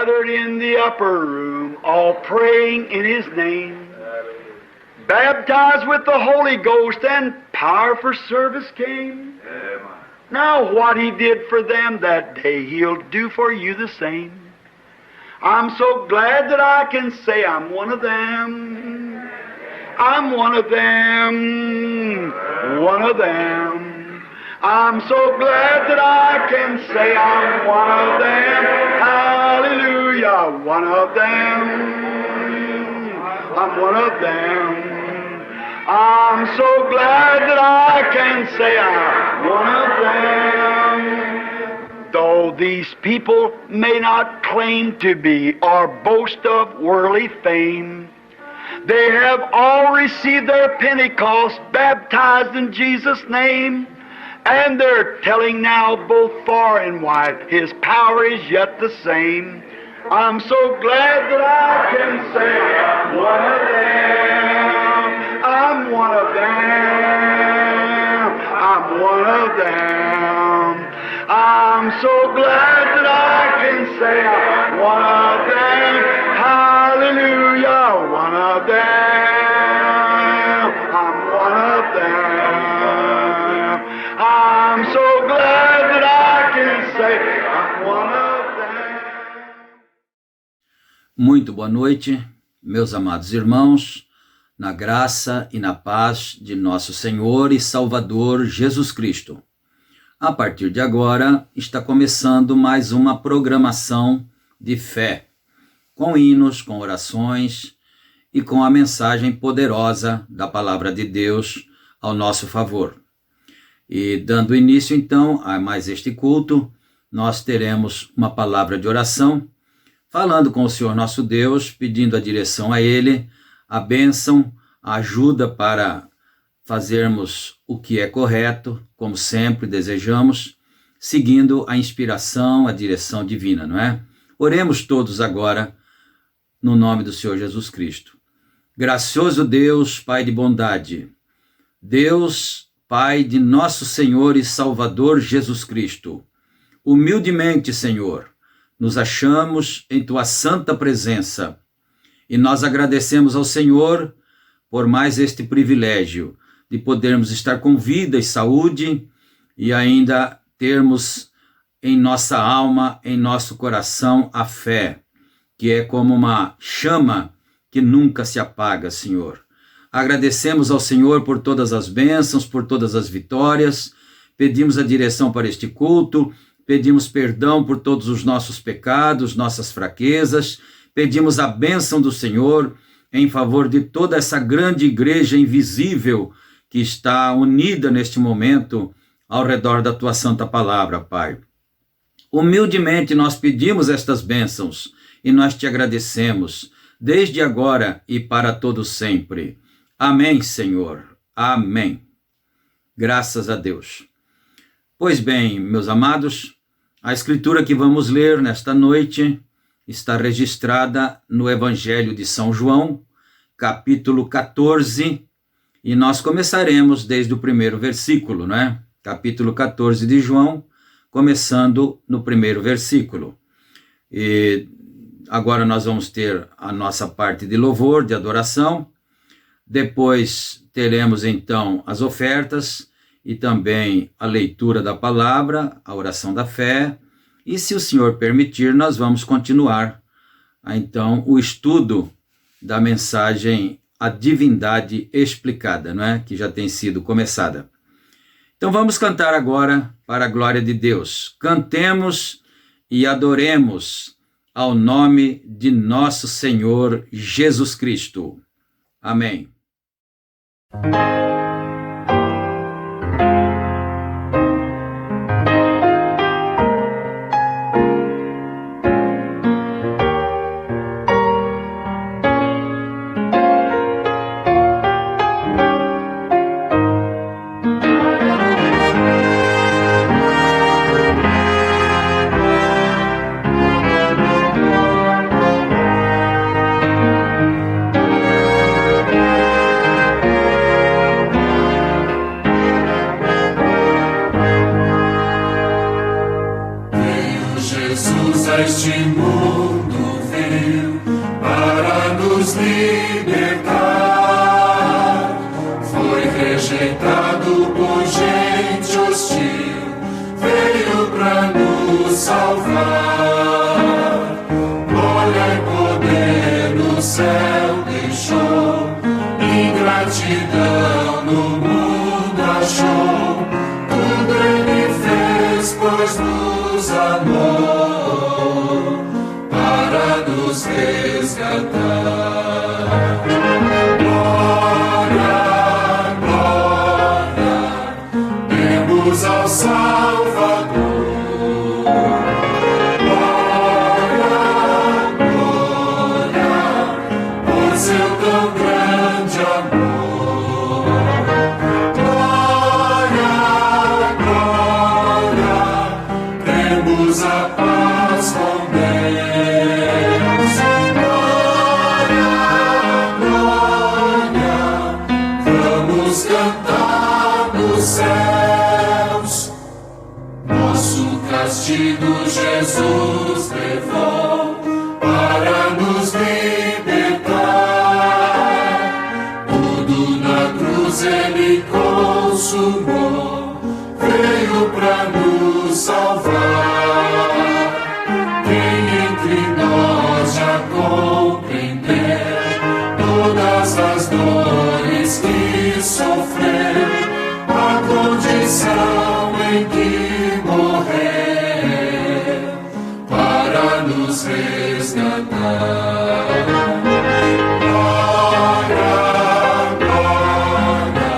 gathered in the upper room, all praying in His name. Baptized with the Holy Ghost and power for service came. Now what He did for them that day, He'll do for you the same. I'm so glad that I can say I'm one of them. I'm one of them. One of them. I'm so glad that I can say I'm one of them. Hallelujah. One of them. I'm one of them. I'm so glad that I can say I'm one of them. Though these people may not claim to be or boast of worldly fame, they have all received their Pentecost, baptized in Jesus' name, and they're telling now both far and wide, His power is yet the same. I'm so glad that I can say I'm one of them. I'm one of them. I'm one of them. I'm so glad that I can say I'm one of them. Hallelujah, one of them. I'm one of them. I'm so glad that I can say I'm one of them. Muito boa noite, meus amados irmãos, na graça e na paz de nosso Senhor e Salvador Jesus Cristo. A partir de agora, está começando mais uma programação de fé, com hinos, com orações e com a mensagem poderosa da Palavra de Deus ao nosso favor. E dando início, então, a mais este culto, nós teremos uma palavra de oração, falando com o Senhor nosso Deus, pedindo a direção a Ele, a bênção, a ajuda para fazermos o que é correto, como sempre desejamos, seguindo a inspiração, a direção divina, não é? Oremos todos agora, no nome do Senhor Jesus Cristo. Gracioso Deus, Pai de bondade, Deus, Pai de nosso Senhor e Salvador Jesus Cristo, humildemente, Senhor, nos achamos em Tua santa presença e nós agradecemos ao Senhor por mais este privilégio de podermos estar com vida e saúde e ainda termos em nossa alma, em nosso coração, a fé, que é como uma chama que nunca se apaga, Senhor. Agradecemos ao Senhor por todas as bênçãos, por todas as vitórias, pedimos a direção para este culto, pedimos perdão por todos os nossos pecados, nossas fraquezas, pedimos a bênção do Senhor em favor de toda essa grande igreja invisível que está unida neste momento ao redor da Tua santa palavra, Pai. Humildemente nós pedimos estas bênçãos e nós Te agradecemos, desde agora e para todo sempre. Amém, Senhor. Amém. Graças a Deus. Pois bem, meus amados, a escritura que vamos ler nesta noite está registrada no Evangelho de São João, capítulo 14, e nós começaremos desde o primeiro versículo, não é? Capítulo 14 de João, começando no primeiro versículo. E agora nós vamos ter a nossa parte de louvor, de adoração, depois teremos então as ofertas e também a leitura da palavra, a oração da fé, e se o Senhor permitir, nós vamos continuar, então, o estudo da mensagem A Divindade Explicada, não é? Que já tem sido começada. Então vamos cantar agora para a glória de Deus. Cantemos e adoremos ao nome de nosso Senhor Jesus Cristo. Amém. a este mundo para nos libertar. Foi rejeitado por gente hostil, veio para nos salvar. Glória e poder no céu deixou, ingratidão no mundo achou. Tudo Ele fez, pois nos amou, para nos resgatar. Glória, glória, demos ao Salvador. Glória, glória, por seu tão grande amor. Glória, glória, temos a paz com Deus. Glória, glória, vamos cantar nos céus. Nosso castigo Jesus levou para nos libertar. Tudo na cruz Ele consumou, veio para nos salvar. Quem entre nós já compreendeu todas as dores que sofreu, a condição em que morreu para nos resgatar. Glória, glória,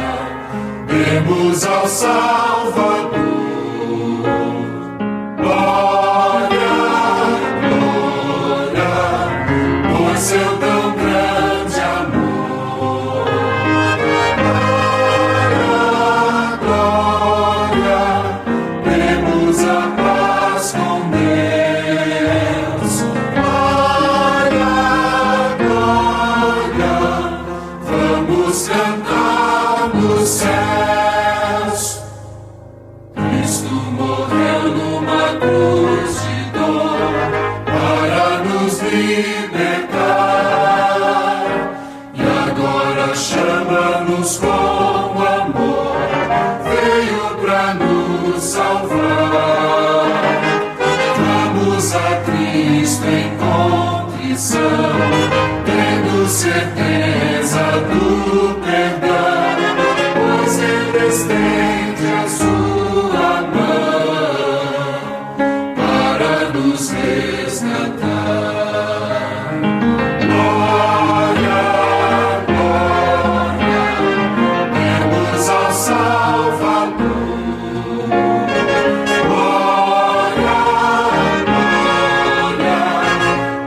demos ao Salvador. Glória, glória, por seu tão grande amor. Glória, glória, temos a paz com Deus. Glória, glória, vamos cantar nos céus. Cristo morreu numa cruz de dor para nos libertar, e agora chama-nos com amor, veio para nos salvar. Vamos a Cristo em contrição, tendo certeza do perdão, pois Ele estende a sua mão para nos resgatar. Glória, glória, demos ao Salvador. Glória, glória,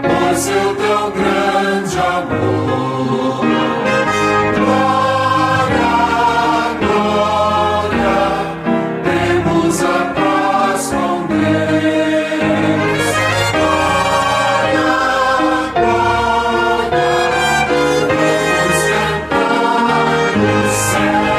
por seu tão grande amor. Glória, glória, temos a paz com Deus. Glória, glória, vamos cantar nos céus.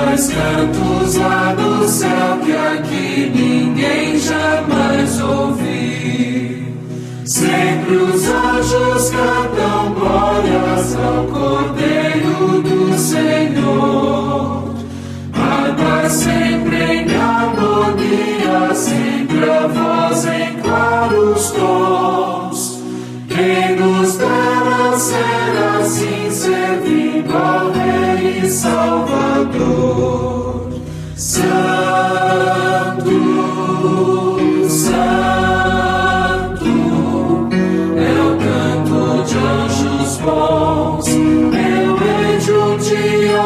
Mais cantos lá do céu que aqui ninguém jamais ouviu. Sempre os anjos cantam glórias ao Cordeiro do Senhor. Mas sempre em harmonia, sempre a voz em claros tons. Quem nos dera ser assim, servindo ao Rei e Salvador. Santo, Santo, é o canto de anjos bons. Eu hei de um dia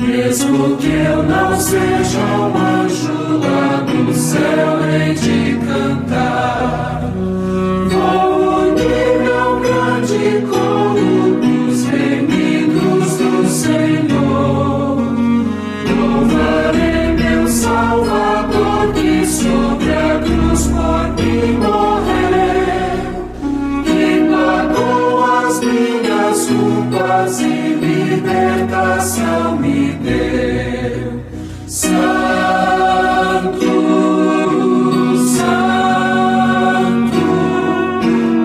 Mesmo que eu não seja um anjo lá no céu, hei de cantar. Vou unir meu grande coro dos remidos do Senhor. Louvarei meu Salvador que sobre a cruz por mim morreu, que pagou as minhas culpas e libertação me deu. Santo, Santo,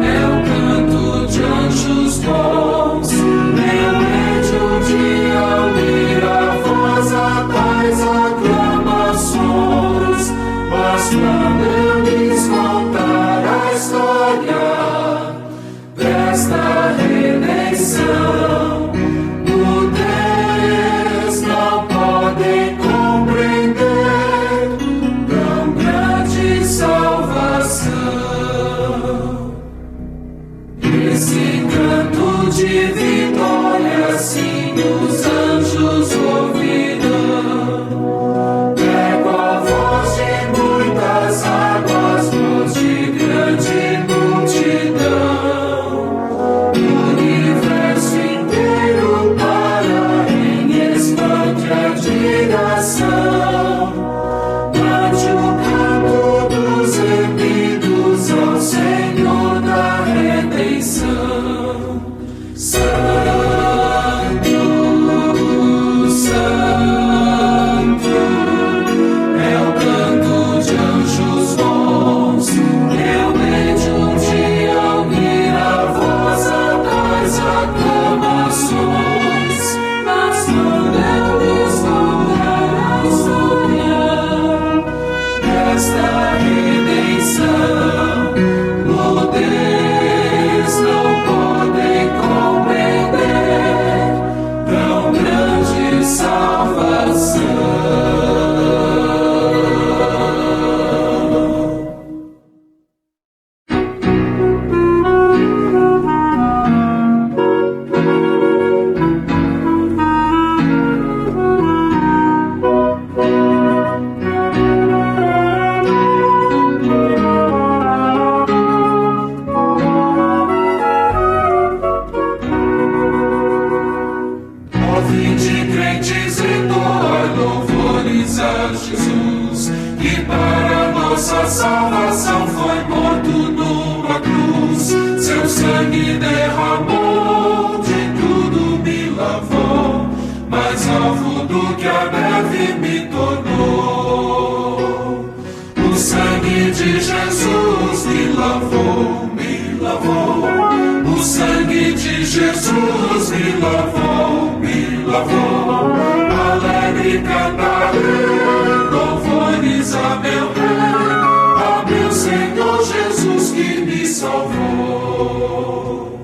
é o canto de anjos bons. Meu medo de ouvir a voz a tais aclamações. Mas quando eu lhes contar a história desta redenção, mudeis não podem compreender tão grande salvação. Esse canto de vitória, sim, os anjos ouvirão. Pego a voz de muitas águas, voz de grande multidão. O universo inteiro para em espante admiração. Cante o canto dos remidos ao Senhor da redenção. Santo, Santo, é o canto de anjos bons. Eu medo de ouvir a voz a tais aclamações. Mas quando eu lhes contar a história desta redenção, mudeis não podem compreender tão grande salvação. Ó vinde crentes entoai louvores a Jesus, que para nossa salvação foi morto numa cruz. Seu sangue derramou, de tudo me lavou, mais alvo do que a neve me tornou. O sangue de Jesus me lavou, me lavou. O sangue de Jesus me lavou, me lavou. Alegre cantarei louvores a meu Rei, a meu Senhor Jesus que me salvou.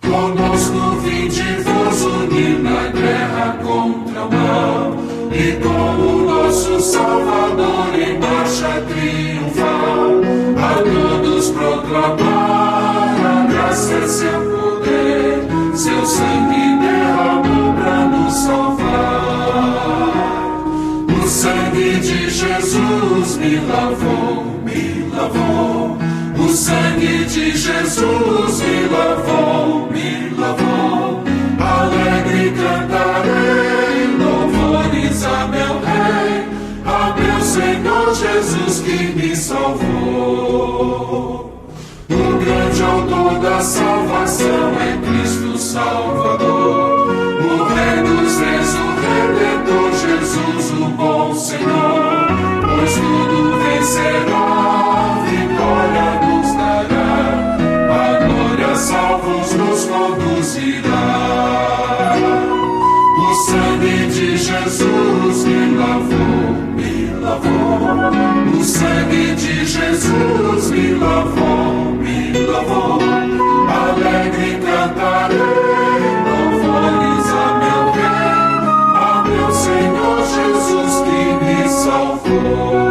Conosco vinde vos unir na guerra contra o mal, e com o nosso Salvador em marcha triunfal, a todos proclamar a graça e seu poder. Seu sangue derramou para nos salvar. O sangue de Jesus me lavou, me lavou. O sangue de Jesus me lavou, me lavou. Alegre cantarei louvores a meu Rei, a meu Senhor Jesus que me salvou. O grande autor da salvação é Cristo Salvador, o Rei dos Reis, o Redentor, Jesus, o bom Senhor. Pois tudo vencerá, vitória nos dará, a glória salvos nos conduzirá. O sangue de Jesus me lavou, me lavou. O sangue de Jesus me lavou, me lavou. Alegre cantarei louvores a meu Rei, a meu Senhor Jesus que me salvou.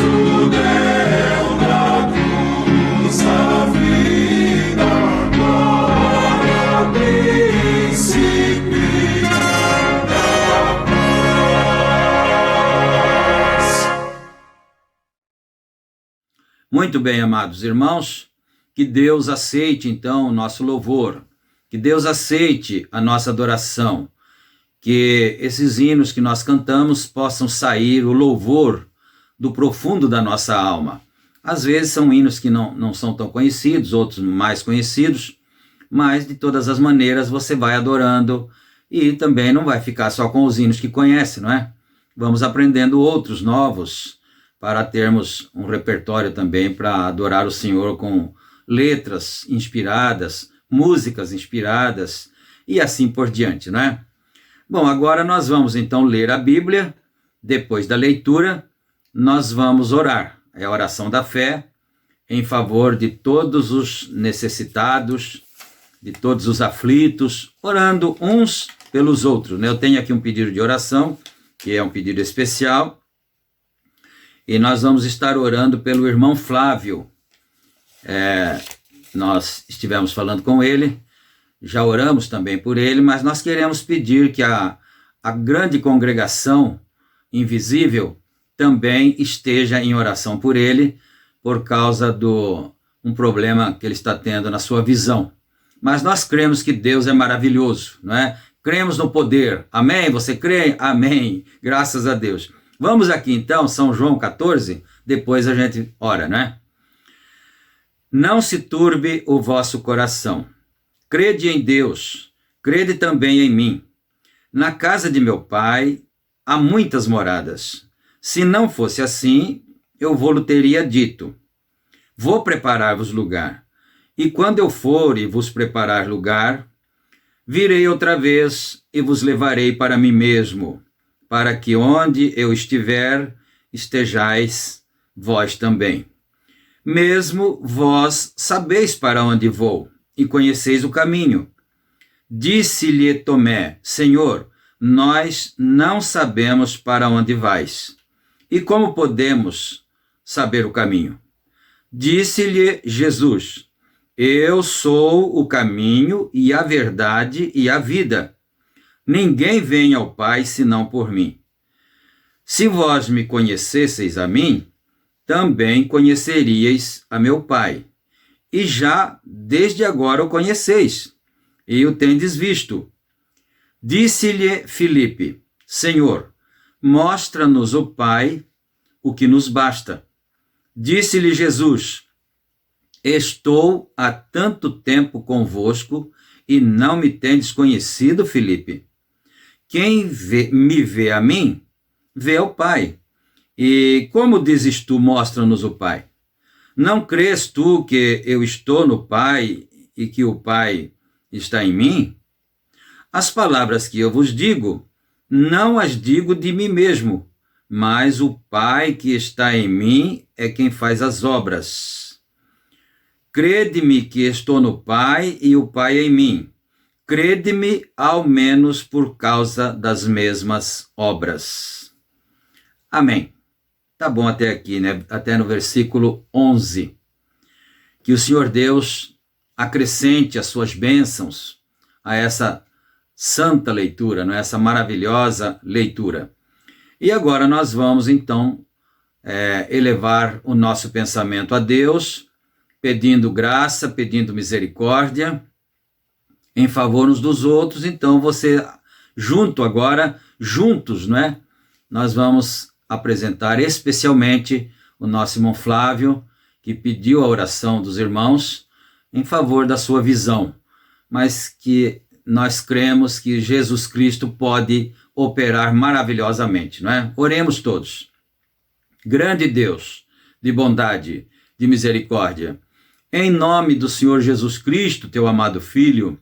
tudo deu na cruz a vida, glória, príncipe da paz. Muito bem, amados irmãos, que Deus aceite então o nosso louvor, que Deus aceite a nossa adoração, que esses hinos que nós cantamos possam sair o louvor do profundo da nossa alma. Às vezes são hinos que não são tão conhecidos, outros mais conhecidos, mas de todas as maneiras você vai adorando e também não vai ficar só com os hinos que conhece, não é? Vamos aprendendo outros novos para termos um repertório também para adorar o Senhor com letras inspiradas, músicas inspiradas e assim por diante, não é? Bom, agora nós vamos então ler a Bíblia. Depois da leitura, nós vamos orar. É a oração da fé em favor de todos os necessitados, de todos os aflitos, orando uns pelos outros, né? Eu tenho aqui um pedido de oração, que é um pedido especial, e nós vamos estar orando pelo irmão Flávio. Nós estivemos falando com ele, já oramos também por ele, mas nós queremos pedir que a grande congregação invisível também esteja em oração por ele, por causa um problema que ele está tendo na sua visão. Mas nós cremos que Deus é maravilhoso, não é? Cremos no poder. Amém? Você crê? Amém. Graças a Deus. Vamos aqui então, São João 14, depois a gente ora, né? Não se turbe o vosso coração. Crede em Deus, crede também em mim. Na casa de meu pai há muitas moradas. Se não fosse assim, eu vou-lhe teria dito. Vou preparar-vos lugar. E quando eu for e vos preparar lugar, virei outra vez e vos levarei para mim mesmo, para que onde eu estiver, estejais vós também. Mesmo vós sabeis para onde vou, e conheceis o caminho. Disse-lhe Tomé, Senhor, nós não sabemos para onde vais. E como podemos saber o caminho? Disse-lhe Jesus, eu sou o caminho e a verdade e a vida. Ninguém vem ao Pai senão por mim. Se vós me conhecesseis a mim, também conheceríeis a meu Pai. E já desde agora o conheceis, e o tendes visto. Disse-lhe Filipe, Senhor, mostra-nos o Pai, o que nos basta. Disse-lhe Jesus, estou há tanto tempo convosco, e não me tendes conhecido, Filipe? Quem me vê a mim, vê ao Pai. E como dizes tu, mostra-nos o Pai? Não crês tu que eu estou no Pai e que o Pai está em mim? As palavras que eu vos digo, não as digo de mim mesmo, mas o Pai que está em mim é quem faz as obras. Crede-me que estou no Pai e o Pai em mim. Crede-me ao menos por causa das mesmas obras. Amém. Tá bom até aqui, né? Até no versículo 11. Que o Senhor Deus acrescente as suas bênçãos a essa santa leitura, não é? Essa maravilhosa leitura. E agora nós vamos, então, elevar o nosso pensamento a Deus, pedindo graça, pedindo misericórdia, em favor uns dos outros. Então, você, juntos, não é? Nós vamos apresentar especialmente o nosso irmão Flávio, que pediu a oração dos irmãos em favor da sua visão, mas que nós cremos que Jesus Cristo pode operar maravilhosamente, não é? Oremos todos. Grande Deus, de bondade, de misericórdia, em nome do Senhor Jesus Cristo, teu amado Filho,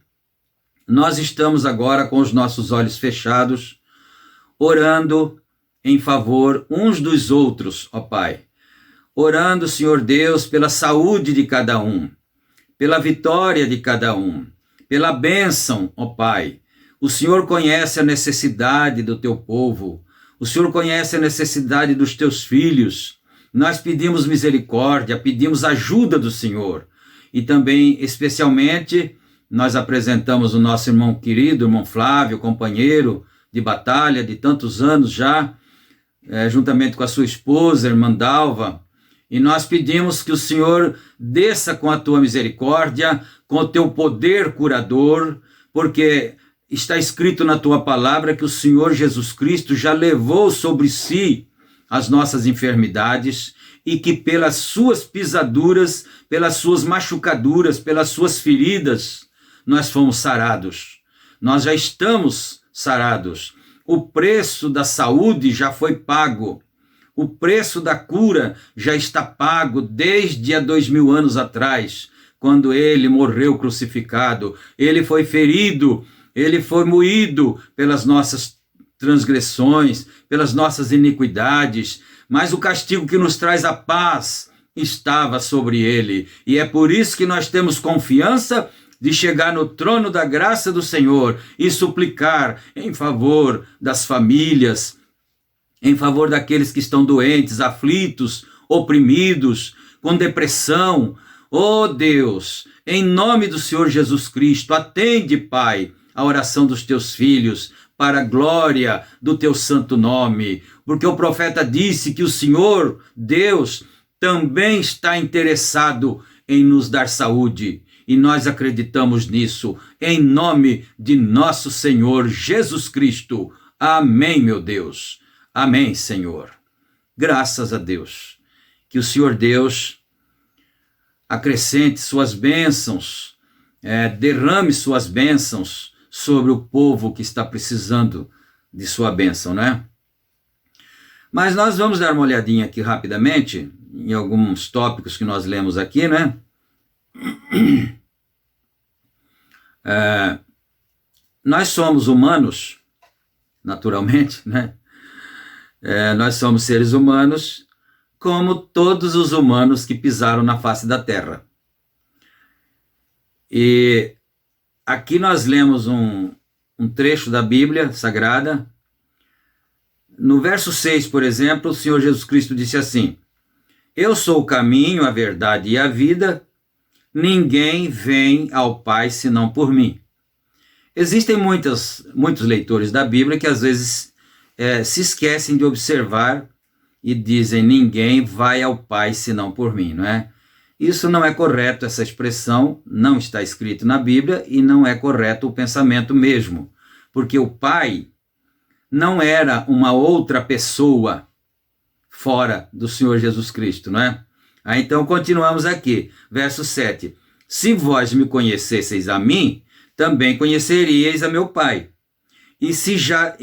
nós estamos agora com os nossos olhos fechados, orando em favor uns dos outros, ó Pai. Orando, Senhor Deus, pela saúde de cada um, pela vitória de cada um, pela bênção, ó Pai. O Senhor conhece a necessidade do teu povo, o Senhor conhece a necessidade dos teus filhos. nós pedimos misericórdia, pedimos ajuda do Senhor. E também, especialmente, nós apresentamos o nosso irmão querido, irmão Flávio, companheiro de batalha de tantos anos já, juntamente com a sua esposa, irmã Dalva, e nós pedimos que o Senhor desça com a tua misericórdia, com o teu poder curador, porque está escrito na tua palavra que o Senhor Jesus Cristo já levou sobre si as nossas enfermidades e que pelas suas pisaduras, pelas suas machucaduras, pelas suas feridas, nós fomos sarados. Nós já estamos sarados. O preço da saúde já foi pago. O preço da cura já está pago desde há 2000 anos atrás, quando ele morreu crucificado. Ele foi ferido, ele foi moído pelas nossas transgressões, pelas nossas iniquidades, mas o castigo que nos traz a paz estava sobre ele. E é por isso que nós temos confiança de chegar no trono da graça do Senhor e suplicar em favor das famílias, em favor daqueles que estão doentes, aflitos, oprimidos, com depressão. Oh Deus, em nome do Senhor Jesus Cristo, atende, Pai, a oração dos teus filhos, para a glória do teu santo nome, porque o profeta disse que o Senhor, Deus, também está interessado em nos dar saúde, e nós acreditamos nisso, em nome de nosso Senhor Jesus Cristo. Amém, meu Deus. Amém, Senhor. Graças a Deus. Que o Senhor Deus acrescente suas bênçãos, derrame suas bênçãos sobre o povo que está precisando de sua bênção, né? Mas nós vamos dar uma olhadinha aqui rapidamente em alguns tópicos que nós lemos aqui, né? Nós somos humanos, naturalmente, né? Nós somos seres humanos, como todos os humanos que pisaram na face da terra. E aqui nós lemos um trecho da Bíblia Sagrada. No verso 6, por exemplo, o Senhor Jesus Cristo disse assim: eu sou o caminho, a verdade e a vida, ninguém vem ao Pai senão por mim. Existem muitos leitores da Bíblia que às vezes se esquecem de observar e dizem: ninguém vai ao Pai senão por mim, não é? Isso não é correto, essa expressão não está escrita na Bíblia e não é correto o pensamento mesmo, porque o Pai não era uma outra pessoa fora do Senhor Jesus Cristo, não é? Então continuamos aqui, verso 7. Se vós me conhecesseis a mim, também conheceríeis a meu Pai. E se já,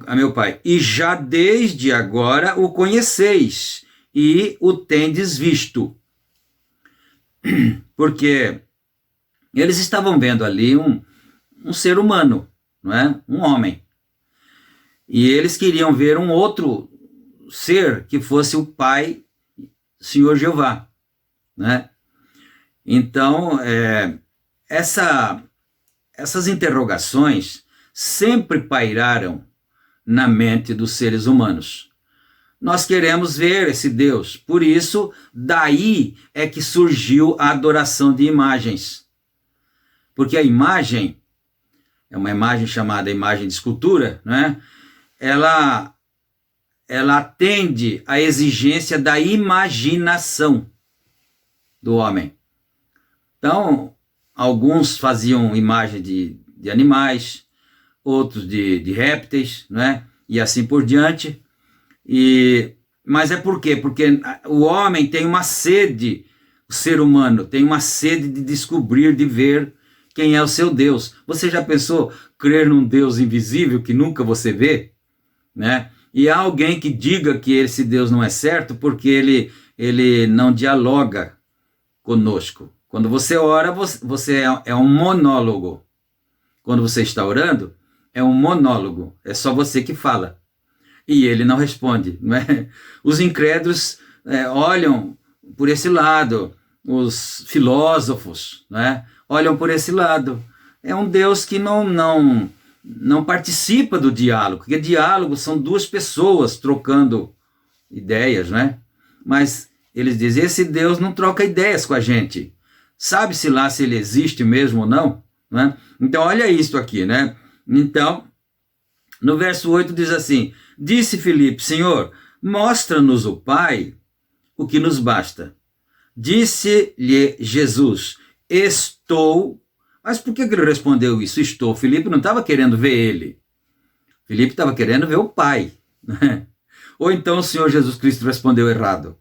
a meu Pai, e já desde agora o conheceis e o tendes visto. Porque eles estavam vendo ali um ser humano, não é? Um homem. E eles queriam ver um outro ser que fosse o Pai, Senhor Jeová, né? Então, essas interrogações sempre pairaram na mente dos seres humanos. Nós queremos ver esse Deus, por isso, daí é que surgiu a adoração de imagens. Porque a imagem, é uma imagem chamada imagem de escultura, né? Ela atende à exigência da imaginação do homem. Então, alguns faziam imagem de animais, outros de répteis, né? E assim por diante. Mas é por quê? Porque o homem tem uma sede, o ser humano tem uma sede de descobrir, de ver quem é o seu Deus. Você já pensou crer num Deus invisível que nunca você vê, né? E há alguém que diga que esse Deus não é certo porque ele não dialoga conosco. Quando você ora, você é um monólogo. Quando você está orando, é um monólogo. É só você que fala. E ele não responde, não é? Os incrédulos olham por esse lado. Os filósofos, né, olham por esse lado. É um Deus que não participa do diálogo, porque diálogo são duas pessoas trocando ideias, né? Mas eles dizem, esse Deus não troca ideias com a gente. Sabe-se lá se ele existe mesmo ou não, né? Então, olha isso aqui, né? Então, no verso 8 diz assim, disse Filipe, Senhor, mostra-nos o Pai, o que nos basta. Disse-lhe Jesus, estou... Mas por que ele respondeu isso? Estou. Filipe não estava querendo ver ele. Filipe estava querendo ver o Pai. Né? Ou então o Senhor Jesus Cristo respondeu errado.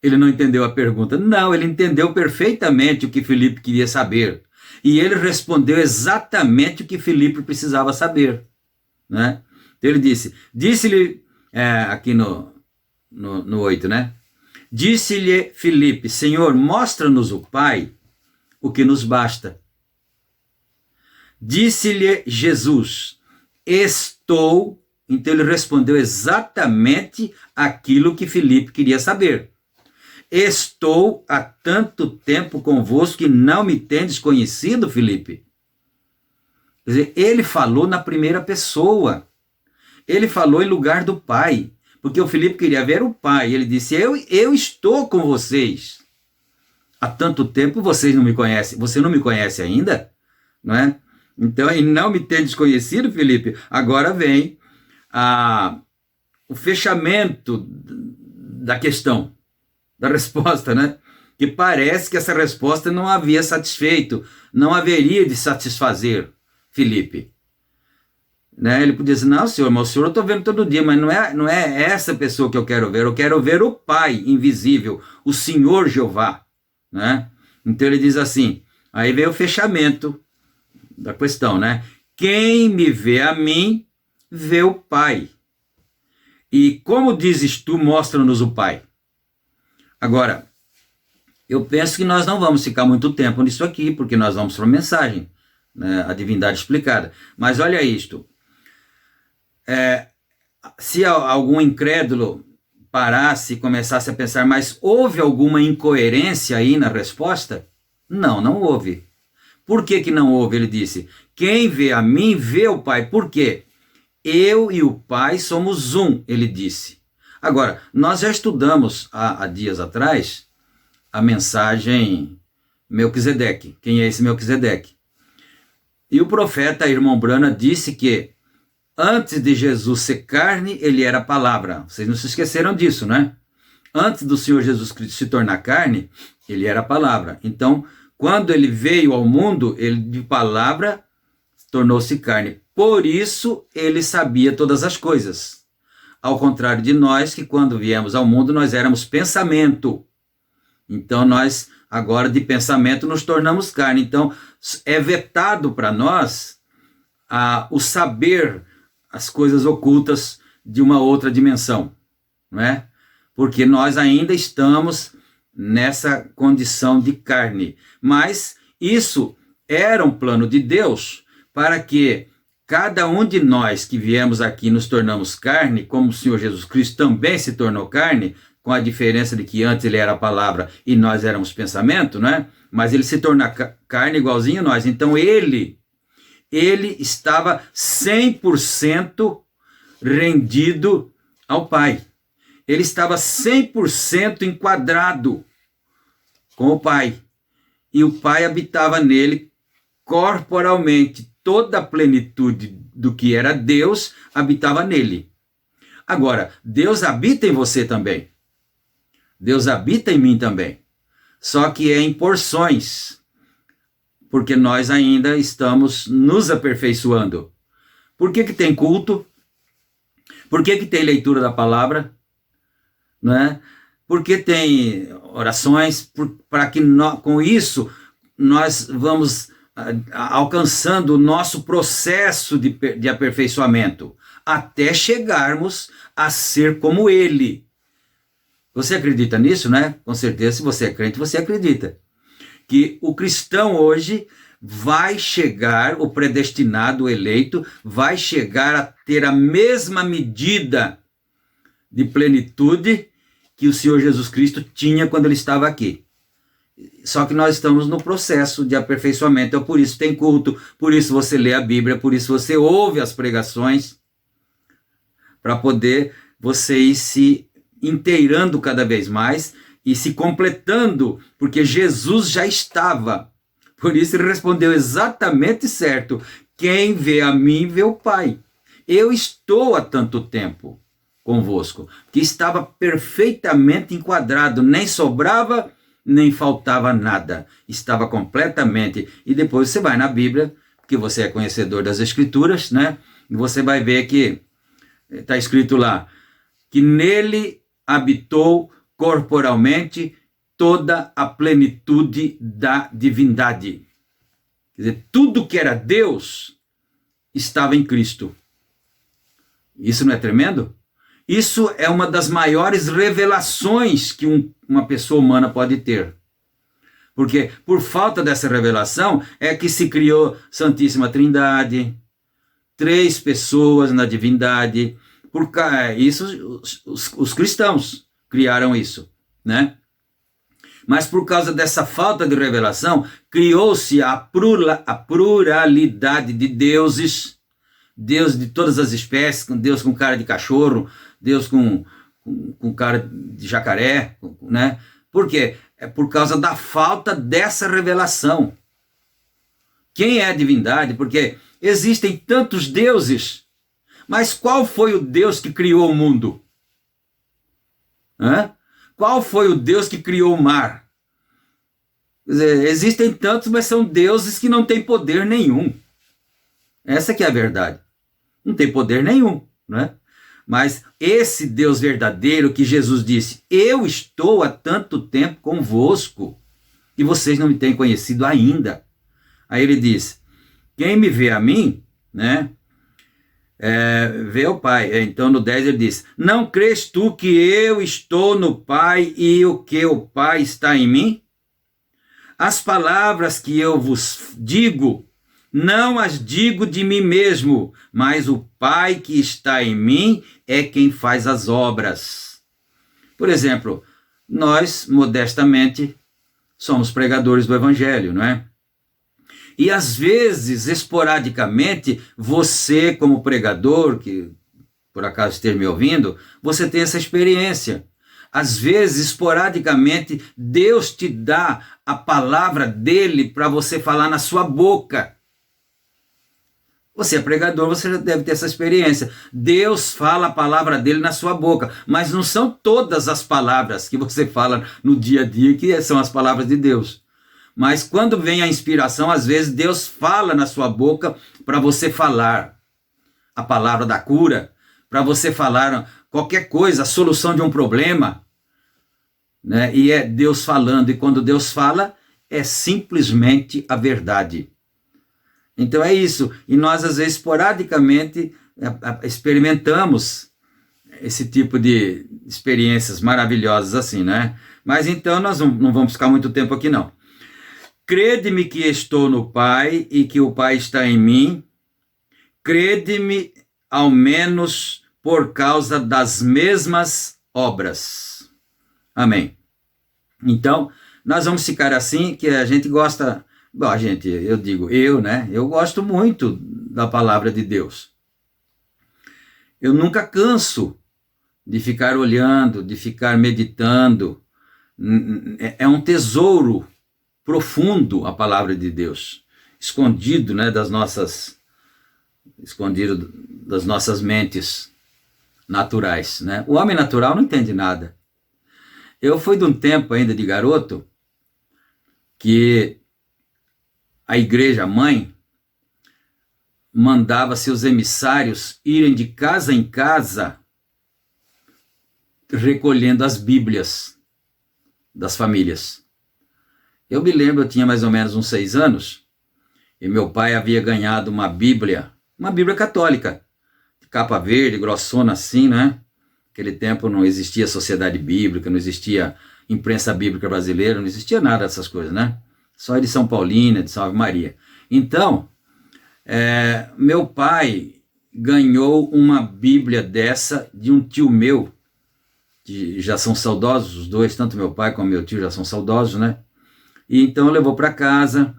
Ele não entendeu a pergunta. Não, ele entendeu perfeitamente o que Filipe queria saber. E ele respondeu exatamente o que Filipe precisava saber. Né? Então ele disse-lhe, aqui no 8, né? Disse-lhe Filipe, Senhor, mostra-nos o Pai, o que nos basta. Disse-lhe Jesus, estou. Então ele respondeu exatamente aquilo que Filipe queria saber. Estou há tanto tempo convosco que não me tendes conhecido, Filipe. Quer dizer, ele falou na primeira pessoa. Ele falou em lugar do Pai. Porque o Filipe queria ver o Pai. Ele disse, eu estou com vocês. Há tanto tempo vocês não me conhecem. Você não me conhece ainda? Não é? Então, e não me tendes conhecido, Filipe. Agora vem o fechamento da questão, da resposta, né? Que parece que essa resposta não havia satisfeito, não haveria de satisfazer Filipe. Né? Ele podia dizer, não, senhor, mas o senhor eu estou vendo todo dia, mas não é essa pessoa que eu quero ver o Pai invisível, o Senhor Jeová. Né? Então ele diz assim, aí vem o fechamento da questão, né? Quem me vê a mim, vê o Pai. E como dizes tu, mostra-nos o Pai. Agora, eu penso que nós não vamos ficar muito tempo nisso aqui, porque nós vamos para a mensagem, né? A divindade explicada. Mas olha isto. Se algum incrédulo parasse e começasse a pensar, mas houve alguma incoerência aí na resposta? Não houve. Por que não houve? Ele disse, quem vê a mim, vê o Pai. Por quê? Eu e o Pai somos um, ele disse. Agora, nós já estudamos há dias atrás a mensagem Melquisedeque. Quem é esse Melquisedeque? E o profeta irmão Brana disse que antes de Jesus ser carne, ele era a palavra. Vocês não se esqueceram disso, né? Antes do Senhor Jesus Cristo se tornar carne, ele era a palavra. Então, quando ele veio ao mundo, ele de palavra tornou-se carne. Por isso, ele sabia todas as coisas. Ao contrário de nós, que quando viemos ao mundo, nós éramos pensamento. Então, nós, agora de pensamento, nos tornamos carne. Então, é vetado para nós o saber as coisas ocultas de uma outra dimensão, não é? Porque nós ainda estamos nessa condição de carne. Mas isso era um plano de Deus para que cada um de nós que viemos aqui nos tornamos carne, como o Senhor Jesus Cristo também se tornou carne, com a diferença de que antes ele era a palavra e nós éramos pensamento, né? Mas ele se torna carne igualzinho a nós. Então ele estava 100% rendido ao Pai. Ele estava 100% enquadrado com o Pai. E o Pai habitava nele corporalmente. Toda a plenitude do que era Deus habitava nele. Agora, Deus habita em você também. Deus habita em mim também. Só que é em porções. Porque nós ainda estamos nos aperfeiçoando. Por que tem culto? Por que tem leitura da palavra? Né? Por que tem orações? Para que com isso nós vamos alcançando o nosso processo de aperfeiçoamento, até chegarmos a ser como Ele. Você acredita nisso, né? Com certeza, se você é crente, você acredita. Que o cristão hoje vai chegar, o predestinado, o eleito, vai chegar a ter a mesma medida de plenitude que o Senhor Jesus Cristo tinha quando ele estava aqui. Só que nós estamos no processo de aperfeiçoamento, então por isso tem culto, por isso você lê a Bíblia, por isso você ouve as pregações, para poder você ir se inteirando cada vez mais e se completando, porque Jesus já estava. Por isso ele respondeu exatamente certo: quem vê a mim vê o Pai. Eu estou há tanto tempo convosco, que estava perfeitamente enquadrado, nem sobrava, nem faltava nada. Estava completamente. E depois você vai na Bíblia, que você é conhecedor das Escrituras, né? E você vai ver que está escrito lá, que nele habitou corporalmente toda a plenitude da divindade. Quer dizer, tudo que era Deus estava em Cristo. Isso não é tremendo? Isso é uma das maiores revelações que uma pessoa humana pode ter. Porque por falta dessa revelação é que se criou Santíssima Trindade, 3 pessoas na divindade. Isso os cristãos criaram isso, né? Mas por causa dessa falta de revelação, criou-se a pluralidade de deuses, Deus de todas as espécies, Deus com cara de cachorro, Deus com cara de jacaré, né? Por quê? É por causa da falta dessa revelação. Quem é a divindade? Porque existem tantos deuses, mas qual foi o Deus que criou o mundo? Qual foi o Deus que criou o mar? Quer dizer, existem tantos, mas são deuses que não têm poder nenhum. Essa que é a verdade. Não tem poder nenhum, né? Mas esse Deus verdadeiro que Jesus disse, eu estou há tanto tempo convosco, e vocês não me têm conhecido ainda. Aí ele diz, quem me vê a mim, né, vê o Pai. Então no 10 ele diz, não crês tu que eu estou no Pai e o que o Pai está em mim? As palavras que eu vos digo, não as digo de mim mesmo, mas o Pai que está em mim é quem faz as obras. Por exemplo, nós, modestamente, somos pregadores do Evangelho, não é? E às vezes, esporadicamente, você como pregador, que por acaso esteja me ouvindo, você tem essa experiência. Às vezes, esporadicamente, Deus te dá a palavra dele para você falar na sua boca. Você é pregador, você já deve ter essa experiência. Deus fala a palavra dele na sua boca, mas não são todas as palavras que você fala no dia a dia que são as palavras de Deus. Mas quando vem a inspiração, às vezes Deus fala na sua boca para você falar a palavra da cura, para você falar qualquer coisa, a solução de um problema, né? E é Deus falando, e quando Deus fala, é simplesmente a verdade. Então é isso, e nós às vezes esporadicamente experimentamos esse tipo de experiências maravilhosas assim, né? Mas então nós não vamos ficar muito tempo aqui não. Crede-me que estou no Pai e que o Pai está em mim, crede-me ao menos por causa das mesmas obras. Amém. Então, nós vamos ficar assim, que a gente gosta... Bom, gente, eu digo, né? Eu gosto muito da palavra de Deus. Eu nunca canso de ficar olhando, de ficar meditando. É um tesouro profundo a palavra de Deus, escondido, né, das nossas mentes naturais, né? O homem natural não entende nada. Eu fui de um tempo ainda de garoto que a igreja mãe mandava seus emissários irem de casa em casa recolhendo as Bíblias das famílias. Eu me lembro, eu tinha mais ou menos uns 6 anos, e meu pai havia ganhado uma Bíblia católica, de capa verde, grossona assim, né? Naquele tempo não existia sociedade bíblica, não existia imprensa bíblica brasileira, não existia nada dessas coisas, né? Só de São Paulina, de Salve Maria. Então, meu pai ganhou uma Bíblia dessa de um tio meu, que já são saudosos, os dois, tanto meu pai como meu tio já são saudosos, né? E então levou para casa,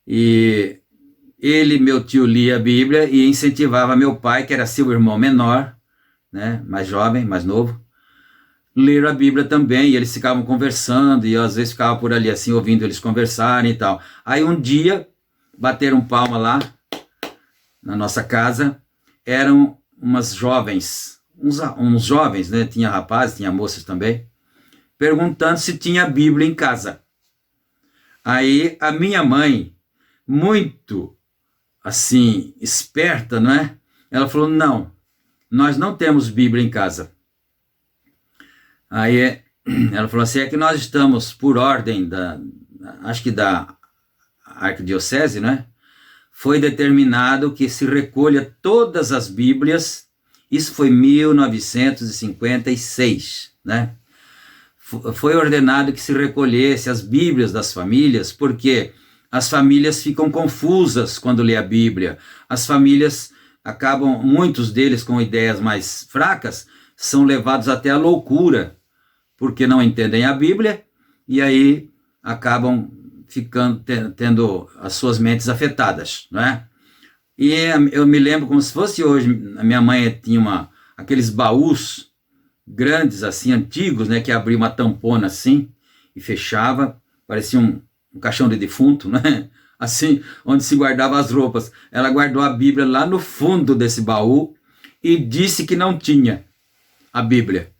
e ele, meu tio, lia a Bíblia e incentivava meu pai, que era seu irmão menor, né, mais jovem, mais novo, leram a Bíblia também, e eles ficavam conversando, e eu às vezes ficava por ali assim, ouvindo eles conversarem e tal. Aí um dia, bateram palma lá, na nossa casa, eram umas jovens, uns jovens, né, tinha rapazes, tinha moças também, perguntando se tinha Bíblia em casa. Aí a minha mãe, muito assim, esperta, não é? Ela falou, não, nós não temos Bíblia em casa. Aí ela falou assim, é que nós estamos por ordem acho que da arquidiocese, né? Foi determinado que se recolha todas as Bíblias, isso foi 1956, né? Foi ordenado que se recolhesse as Bíblias das famílias, porque as famílias ficam confusas quando lê a Bíblia. As famílias acabam, muitos deles com ideias mais fracas, são levados até a loucura, porque não entendem a Bíblia, e aí acabam ficando, tendo as suas mentes afetadas, não é? E eu me lembro como se fosse hoje, a minha mãe tinha aqueles baús grandes, assim, antigos, né, que abria uma tampona assim, e fechava, parecia um caixão de defunto, né, assim, onde se guardava as roupas. Ela guardou a Bíblia lá no fundo desse baú, e disse que não tinha a Bíblia,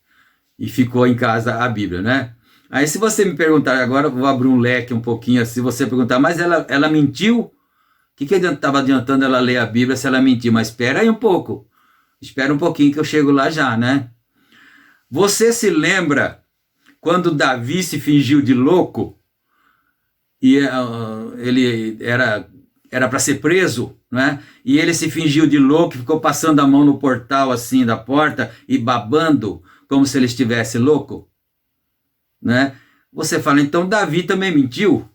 e ficou em casa a Bíblia, né. Aí se você me perguntar, agora eu vou abrir um leque um pouquinho, se você perguntar, mas ela mentiu? O que estava adiantando ela ler a Bíblia se ela mentiu? Mas espera aí um pouco, espera um pouquinho que eu chego lá já, né. Você se lembra quando Davi se fingiu de louco e ele era para ser preso, né? E ele se fingiu de louco, ficou passando a mão no portal assim da porta e babando como se ele estivesse louco, né? Você fala, então Davi também mentiu?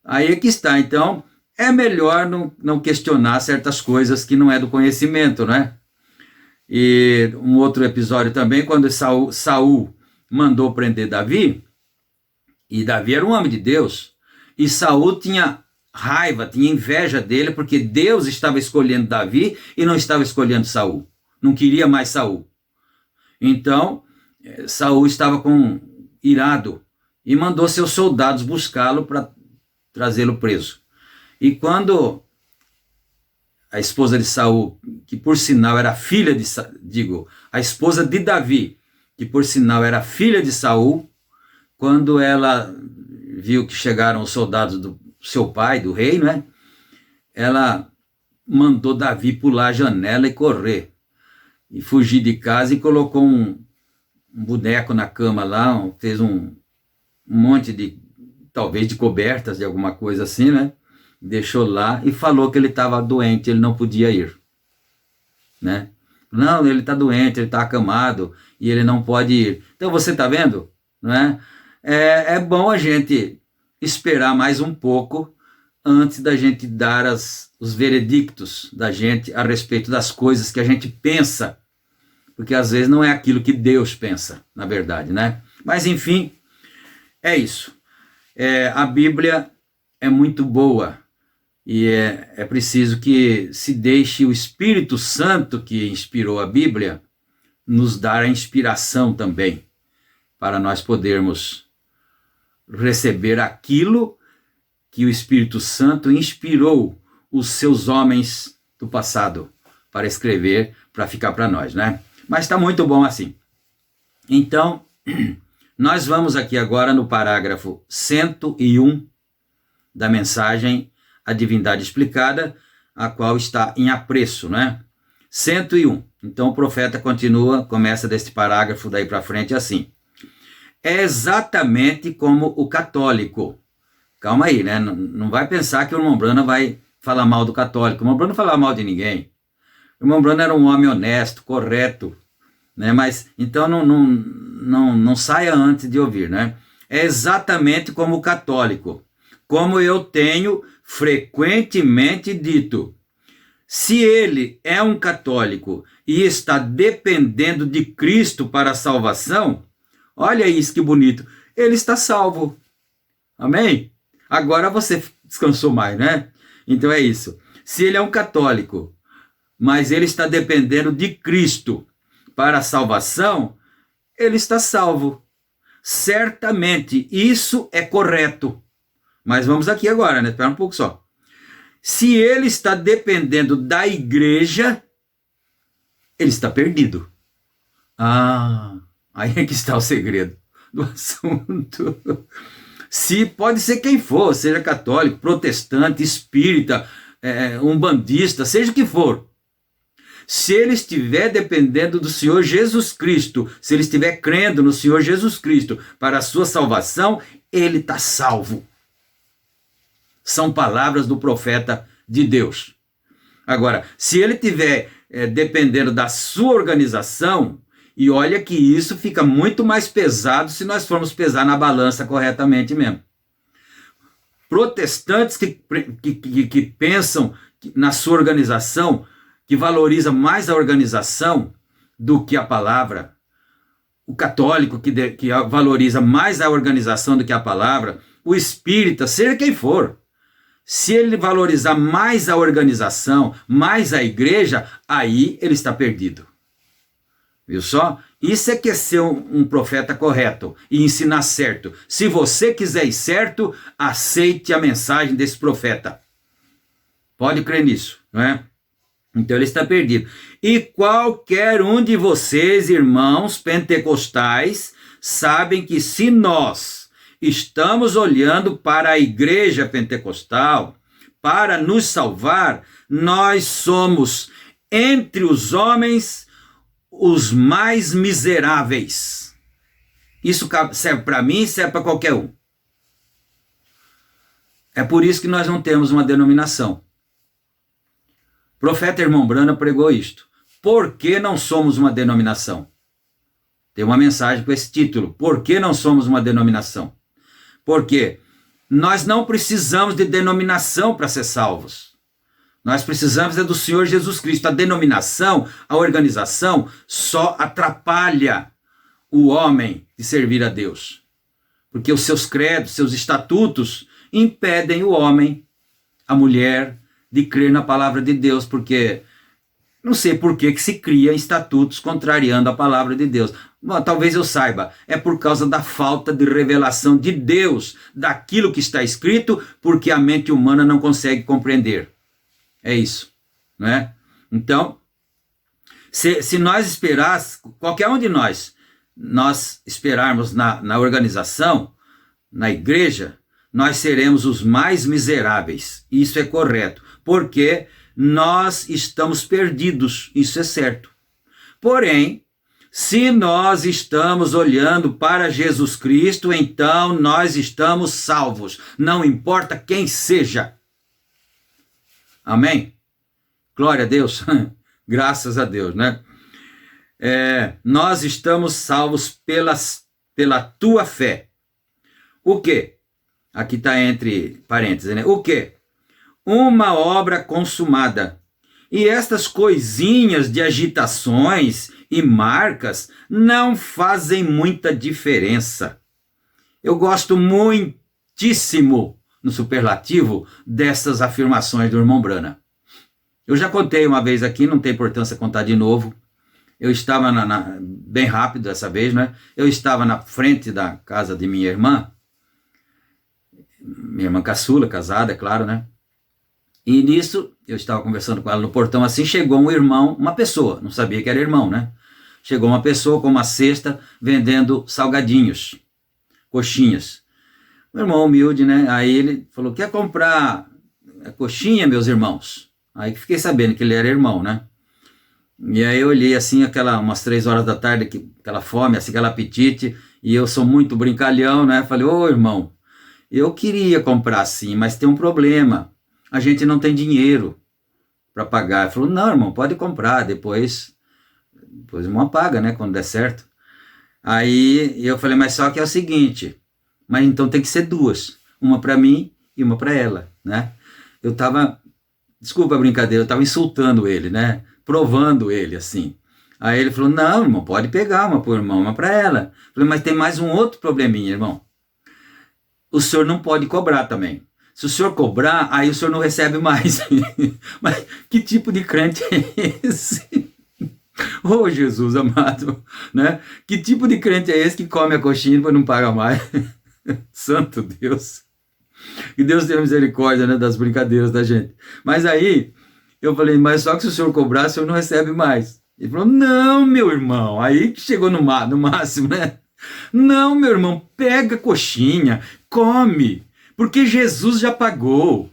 Aí é que está. Então é melhor não questionar certas coisas que não é do conhecimento, né? E um outro episódio também, quando Saul mandou prender Davi, e Davi era um homem de Deus, e Saul tinha raiva, tinha inveja dele, porque Deus estava escolhendo Davi e não estava escolhendo Saul, não queria mais Saul. Então, Saul estava irado, e mandou seus soldados buscá-lo para trazê-lo preso. E quando a esposa de Saul, que por sinal era filha a esposa de Davi, que por sinal era filha de Saul, quando ela viu que chegaram os soldados do seu pai, do rei, né? Ela mandou Davi pular a janela e correr, e fugir de casa, e colocou um boneco na cama lá, fez um monte talvez de cobertas, de alguma coisa assim, né? Deixou lá e falou que ele estava doente, ele não podia ir, né? Não, ele está doente, ele está acamado e ele não pode ir. Então você está vendo, não é? É bom a gente esperar mais um pouco antes da gente dar os veredictos da gente a respeito das coisas que a gente pensa, porque às vezes não é aquilo que Deus pensa, na verdade, né? Mas enfim, é isso. A Bíblia é muito boa. E é preciso que se deixe o Espírito Santo, que inspirou a Bíblia, nos dar a inspiração também, para nós podermos receber aquilo que o Espírito Santo inspirou os seus homens do passado para escrever, para ficar para nós, né? Mas está muito bom assim. Então, nós vamos aqui agora no parágrafo 101 da mensagem A Divindade Explicada, a qual está em apreço, né? 101. Então o profeta começa deste parágrafo daí para frente assim. É exatamente como o católico. Calma aí, né? Não vai pensar que o irmão Branham vai falar mal do católico. O irmão Branham não falava mal de ninguém. O irmão Branham era um homem honesto, correto, né? Mas então não saia antes de ouvir, né? É exatamente como o católico. Como eu tenho frequentemente dito, se ele é um católico e está dependendo de Cristo para a salvação, olha isso que bonito, ele está salvo. Amém? Agora você descansou mais, né? Então é isso. Se ele é um católico, mas ele está dependendo de Cristo para a salvação, ele está salvo. Certamente, isso é correto. Mas vamos aqui agora, né? Espera um pouco só. Se ele está dependendo da igreja, ele está perdido. Aí é que está o segredo do assunto. Se pode ser quem for, seja católico, protestante, espírita, umbandista, seja o que for. Se ele estiver dependendo do Senhor Jesus Cristo, se ele estiver crendo no Senhor Jesus Cristo para a sua salvação, ele está salvo. São palavras do profeta de Deus. Agora, se ele estiver dependendo da sua organização, e olha que isso fica muito mais pesado se nós formos pesar na balança corretamente mesmo. Protestantes que pensam na sua organização, que valoriza mais a organização do que a palavra, o católico que valoriza mais a organização do que a palavra, o espírita, seja quem for, se ele valorizar mais a organização, mais a igreja, aí ele está perdido. Viu só? Isso é que é ser um profeta correto e ensinar certo. Se você quiser ir certo, aceite a mensagem desse profeta. Pode crer nisso, não é? Então ele está perdido. E qualquer um de vocês, irmãos pentecostais, sabem que se nós estamos olhando para a igreja pentecostal para nos salvar, nós somos entre os homens os mais miseráveis. Isso serve para mim, serve para qualquer um. É por isso que nós não temos uma denominação. O profeta Irmão Brana pregou isto. Por que não somos uma denominação? Tem uma mensagem com esse título. Por que não somos uma denominação? Porque nós não precisamos de denominação para ser salvos. Nós precisamos do Senhor Jesus Cristo. A denominação, a organização, só atrapalha o homem de servir a Deus. Porque os seus credos, seus estatutos, impedem o homem, a mulher, de crer na palavra de Deus, porque não sei por que se cria estatutos contrariando a palavra de Deus. Bom, talvez eu saiba, é por causa da falta de revelação de Deus, daquilo que está escrito, porque a mente humana não consegue compreender. É isso, não é? Então, se nós esperássemos, qualquer um de nós esperarmos na organização, na igreja, nós seremos os mais miseráveis. Isso é correto, porque nós estamos perdidos, isso é certo. Porém, se nós estamos olhando para Jesus Cristo, então nós estamos salvos, não importa quem seja. Amém? Glória a Deus, graças a Deus, né? Nós estamos salvos pela tua fé. O quê? Aqui está entre parênteses, né? O quê? Uma obra consumada. E estas coisinhas de agitações e marcas não fazem muita diferença. Eu gosto muitíssimo, no superlativo, dessas afirmações do Irmão Brana. Eu já contei uma vez aqui, não tem importância contar de novo. Eu estava, bem rápido dessa vez, né? Eu estava na frente da casa de minha irmã caçula, casada, é claro, né? E nisso, eu estava conversando com ela no portão, assim, chegou um irmão, uma pessoa, não sabia que era irmão, né? Chegou uma pessoa com uma cesta vendendo salgadinhos, coxinhas. Um irmão humilde, né? Aí ele falou, quer comprar coxinha, meus irmãos? Aí fiquei sabendo que ele era irmão, né? E aí eu olhei assim, umas 3 horas da tarde, aquela fome, assim, aquele apetite, e eu sou muito brincalhão, né? Falei, ô irmão, eu queria comprar sim, mas tem um problema. A gente não tem dinheiro para pagar. Ele falou, não, irmão, pode comprar, depois o irmão paga, né, quando der certo. Aí eu falei, mas só que é o seguinte, mas então tem que ser 2, uma para mim e uma para ela, né? Eu tava, desculpa a brincadeira, eu tava insultando ele, né, provando ele, assim. Aí ele falou, não, irmão, pode pegar uma pro irmão, uma para ela. Eu falei, mas tem mais um outro probleminha, irmão. O senhor não pode cobrar também. Se o senhor cobrar, aí o senhor não recebe mais. Mas que tipo de crente é esse? Ô Jesus amado, né? Que tipo de crente é esse que come a coxinha e depois não paga mais? Santo Deus. Que Deus tenha misericórdia, né, das brincadeiras da gente. Mas aí, eu falei, mas só que se o senhor cobrar, o senhor não recebe mais. Ele falou, não, meu irmão. Aí que chegou no máximo, né? Não, meu irmão, pega a coxinha, come, porque Jesus já pagou.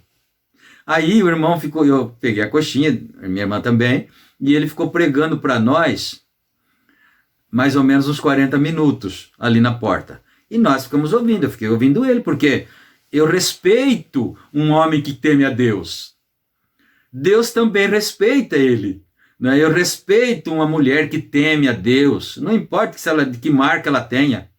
Aí o irmão ficou, eu peguei a coxinha, minha irmã também, e ele ficou pregando para nós mais ou menos uns 40 minutos ali na porta. E nós ficamos ouvindo, eu fiquei ouvindo ele, porque eu respeito um homem que teme a Deus. Deus também respeita ele. Né? Eu respeito uma mulher que teme a Deus. Não importa de que marca ela tenha.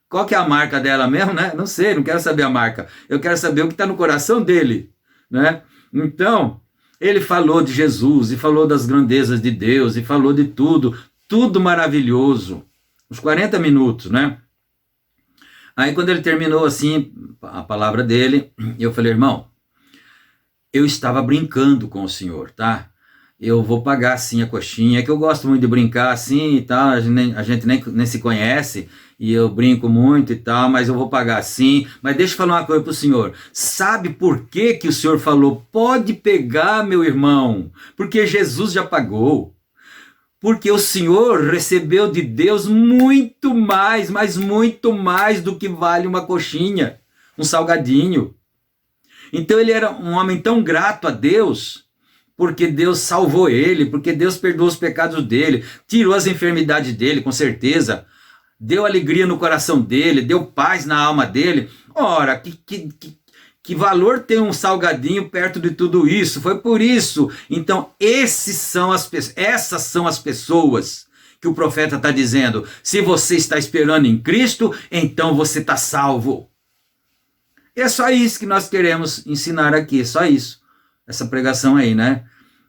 Qual que é a marca dela mesmo, né? Não sei, não quero saber a marca. Eu quero saber o que está no coração dele. Né? Então, ele falou de Jesus, e falou das grandezas de Deus, e falou de tudo. Tudo maravilhoso. Uns 40 minutos, né? Aí quando ele terminou assim, a palavra dele, eu falei, irmão, eu estava brincando com o senhor, tá? Eu vou pagar assim a coxinha, é que eu gosto muito de brincar assim e tal, a gente nem se conhece, e eu brinco muito e tal, mas eu vou pagar assim. Mas deixa eu falar uma coisa pro senhor, sabe por que o senhor falou, pode pegar, meu irmão? Porque Jesus já pagou. Porque o Senhor recebeu de Deus muito mais, mas muito mais do que vale uma coxinha, um salgadinho. Então ele era um homem tão grato a Deus, porque Deus salvou ele, porque Deus perdoou os pecados dele, tirou as enfermidades dele, com certeza, deu alegria no coração dele, deu paz na alma dele. Ora, que valor tem um salgadinho perto de tudo isso? Foi por isso. Então, essas são as pessoas que o profeta está dizendo. Se você está esperando em Cristo, então você está salvo. E é só isso que nós queremos ensinar aqui, só isso. Essa pregação aí, né?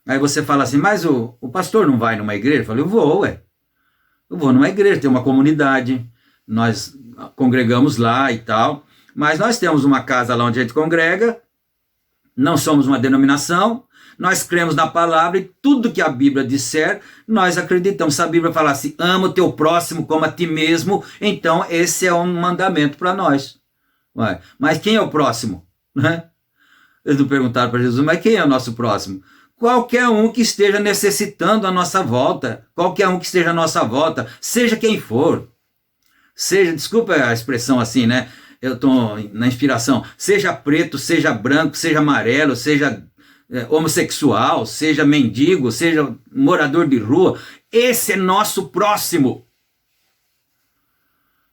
Aí você fala assim, mas o pastor não vai numa igreja? Eu falei, eu vou, ué. Eu vou numa igreja, tem uma comunidade, nós congregamos lá e tal. Mas nós temos uma casa lá onde a gente congrega, não somos uma denominação, nós cremos na palavra e tudo que a Bíblia disser, nós acreditamos. Se a Bíblia falar assim, ama o teu próximo como a ti mesmo, então esse é um mandamento para nós. Ué, mas quem é o próximo? Né? Eles não perguntaram para Jesus, mas quem é o nosso próximo? Qualquer um que esteja necessitando a nossa volta, qualquer um que esteja à nossa volta, seja quem for. Seja, desculpa a expressão assim, né? Eu estou na inspiração, seja preto, seja branco, seja amarelo, seja homossexual, seja mendigo, seja morador de rua, esse é nosso próximo.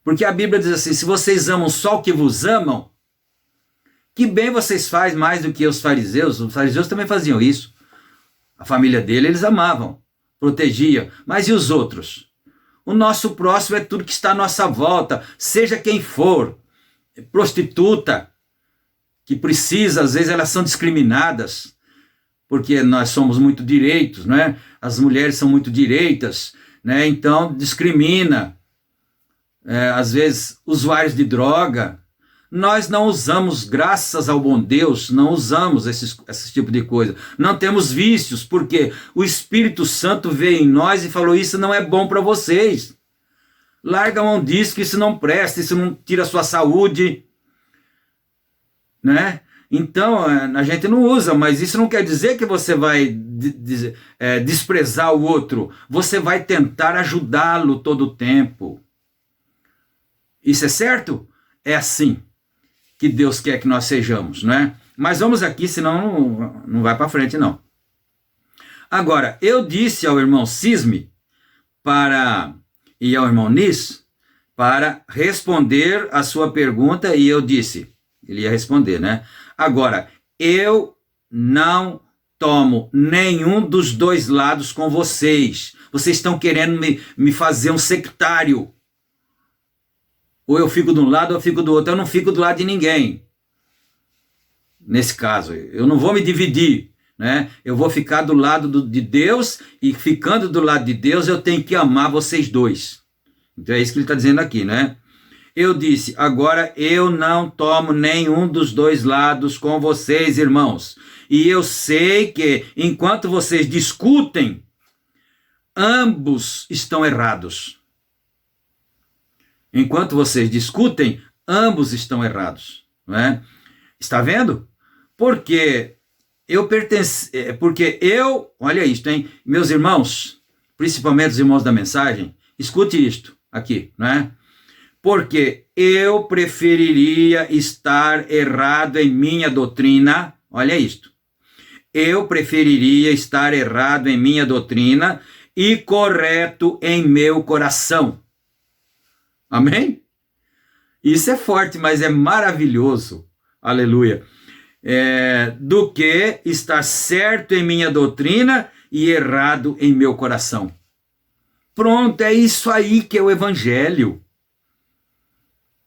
Porque a Bíblia diz assim, se vocês amam só o que vos amam, que bem vocês fazem mais do que os fariseus também faziam isso. A família dele eles amavam, protegiam, mas e os outros? O nosso próximo é tudo que está à nossa volta, seja quem for. Prostituta, que precisa, às vezes elas são discriminadas, porque nós somos muito direitos, né? As mulheres são muito direitas, né? Então discrimina, às vezes usuários de droga. Nós não usamos, graças ao bom Deus, não usamos esse tipo de coisa. Não temos vícios, porque o Espírito Santo veio em nós e falou, isso não é bom para vocês. Larga a mão disso, que isso não presta, isso não tira a sua saúde, né? Então, a gente não usa, mas isso não quer dizer que você vai desprezar o outro. Você vai tentar ajudá-lo todo o tempo. Isso é certo? É assim que Deus quer que nós sejamos, né? Mas vamos aqui, senão não vai para frente, não. Agora, eu disse ao irmão Cisme e ao irmão Nis, para responder a sua pergunta, e eu disse, ele ia responder, né? Agora, eu não tomo nenhum dos dois lados com vocês. Vocês estão querendo me fazer um sectário. Ou eu fico de um lado ou eu fico do outro. Eu não fico do lado de ninguém. Nesse caso, eu não vou me dividir, né? Eu vou ficar do lado de Deus, e ficando do lado de Deus, eu tenho que amar vocês dois. Então é isso que ele está dizendo aqui, né? Eu disse, agora eu não tomo nenhum dos dois lados com vocês, irmãos. E eu sei que enquanto vocês discutem, ambos estão errados. Enquanto vocês discutem, ambos estão errados. Não é? Está vendo? Porque olha isto, hein? Meus irmãos, principalmente os irmãos da mensagem, escute isto aqui, não é? Porque eu preferiria estar errado em minha doutrina, olha isto, eu preferiria estar errado em minha doutrina e correto em meu coração. Amém? Isso é forte, mas é maravilhoso, aleluia, do que estar certo em minha doutrina e errado em meu coração. Pronto, é isso aí que é o evangelho.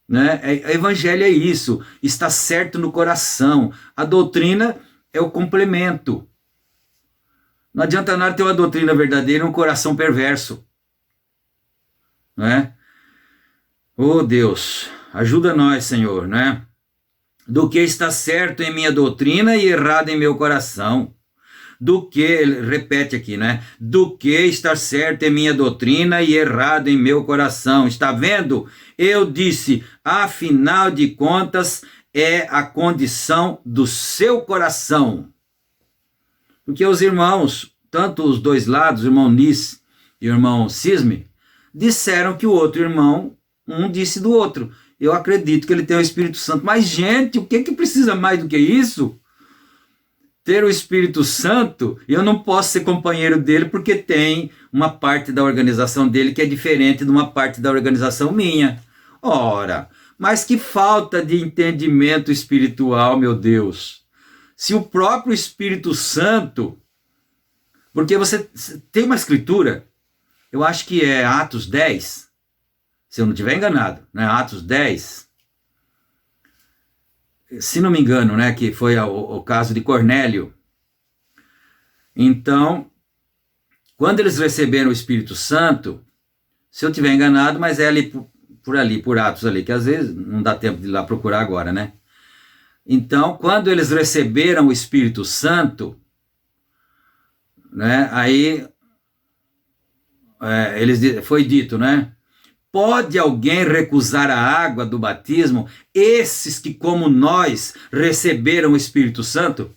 Né? Evangelho é isso, está certo no coração. A doutrina é o complemento. Não adianta nada ter uma doutrina verdadeira e um coração perverso. Né? Oh Deus, ajuda nós, Senhor, né? Do que está certo em minha doutrina e errado em meu coração. Do que, ele repete aqui, né? Do que estar certo em minha doutrina e errado em meu coração. Está vendo? Eu disse, afinal de contas, é a condição do seu coração. Porque os irmãos, tanto os dois lados, o irmão Nis e o irmão Cisme, disseram que o outro irmão, um disse do outro, eu acredito que ele tem o Espírito Santo. Mas, gente, o que precisa mais do que isso? Ter o Espírito Santo, eu não posso ser companheiro dele porque tem uma parte da organização dele que é diferente de uma parte da organização minha. Ora, mas que falta de entendimento espiritual, meu Deus. Se o próprio Espírito Santo, porque você tem uma escritura, eu acho que é Atos 10, se eu não estiver enganado, né? Atos 10, se não me engano, né, que foi o caso de Cornélio. Então, quando eles receberam o Espírito Santo, se eu estiver enganado, mas é ali por Atos ali, que às vezes não dá tempo de ir lá procurar agora, né? Então, quando eles receberam o Espírito Santo, né, aí foi dito, né? Pode alguém recusar a água do batismo, esses que, como nós, receberam o Espírito Santo?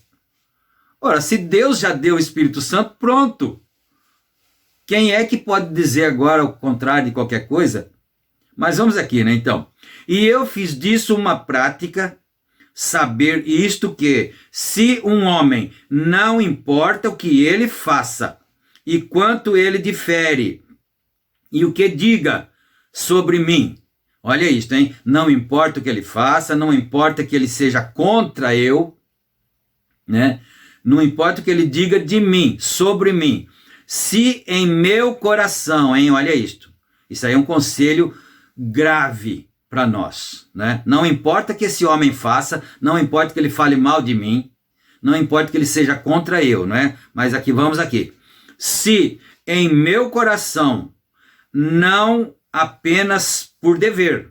Ora, se Deus já deu o Espírito Santo, pronto. Quem é que pode dizer agora o contrário de qualquer coisa? Mas vamos aqui, né, então. E eu fiz disso uma prática, saber isto que, se um homem, não importa o que ele faça, e quanto ele difere, e o que diga sobre mim. Olha isso, hein? Não importa o que ele faça, não importa que ele seja contra eu, né? Não importa o que ele diga de mim, sobre mim. Se em meu coração, hein? Olha isto. Isso aí é um conselho grave para nós, né? Não importa que esse homem faça, não importa que ele fale mal de mim, não importa que ele seja contra eu, né? Mas aqui, vamos aqui. Se em meu coração não apenas por dever,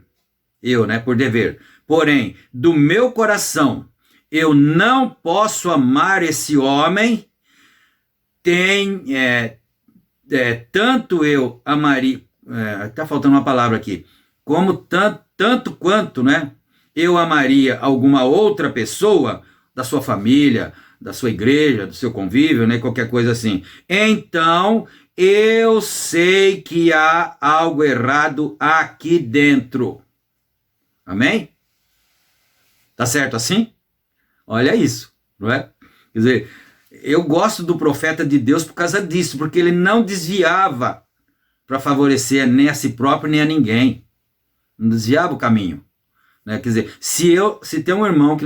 por dever, porém, do meu coração, eu não posso amar esse homem, tanto eu amaria, está faltando uma palavra aqui, como tanto quanto, né, eu amaria alguma outra pessoa da sua família, da sua igreja, do seu convívio, né, qualquer coisa assim. Então, eu sei que há algo errado aqui dentro. Amém? Tá certo assim? Olha isso, não é? Quer dizer, eu gosto do profeta de Deus por causa disso, porque ele não desviava para favorecer nem a si próprio, nem a ninguém. Não desviava o caminho. Né? Quer dizer, se tem um irmão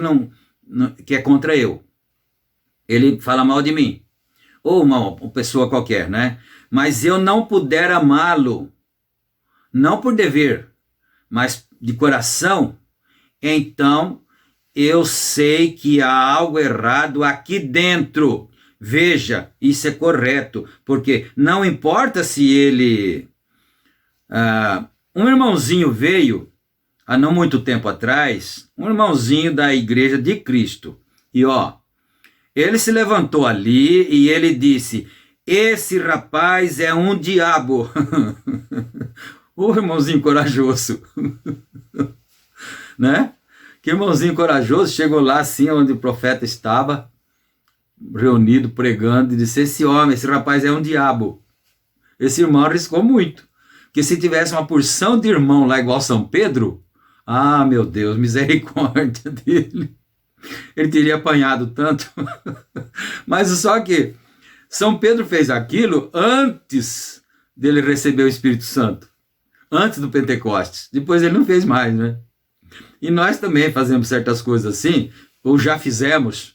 que é contra eu, ele fala mal de mim, ou uma pessoa qualquer, né? Mas eu não puder amá-lo, não por dever, mas de coração, então eu sei que há algo errado aqui dentro. Veja, isso é correto, porque não importa se ele... um irmãozinho veio, há não muito tempo atrás, um irmãozinho da Igreja de Cristo, e ele se levantou ali e ele disse, esse rapaz é um diabo. Ô irmãozinho corajoso, né? Que irmãozinho corajoso chegou lá assim onde o profeta estava, reunido, pregando, e disse: esse homem, esse rapaz é um diabo. Esse irmão arriscou muito, porque se tivesse uma porção de irmão lá igual São Pedro, ah, meu Deus, misericórdia dele, ele teria apanhado tanto. Mas só que São Pedro fez aquilo antes dele receber o Espírito Santo, antes do Pentecostes. Depois ele não fez mais, né? E nós também fazemos certas coisas assim, ou já fizemos,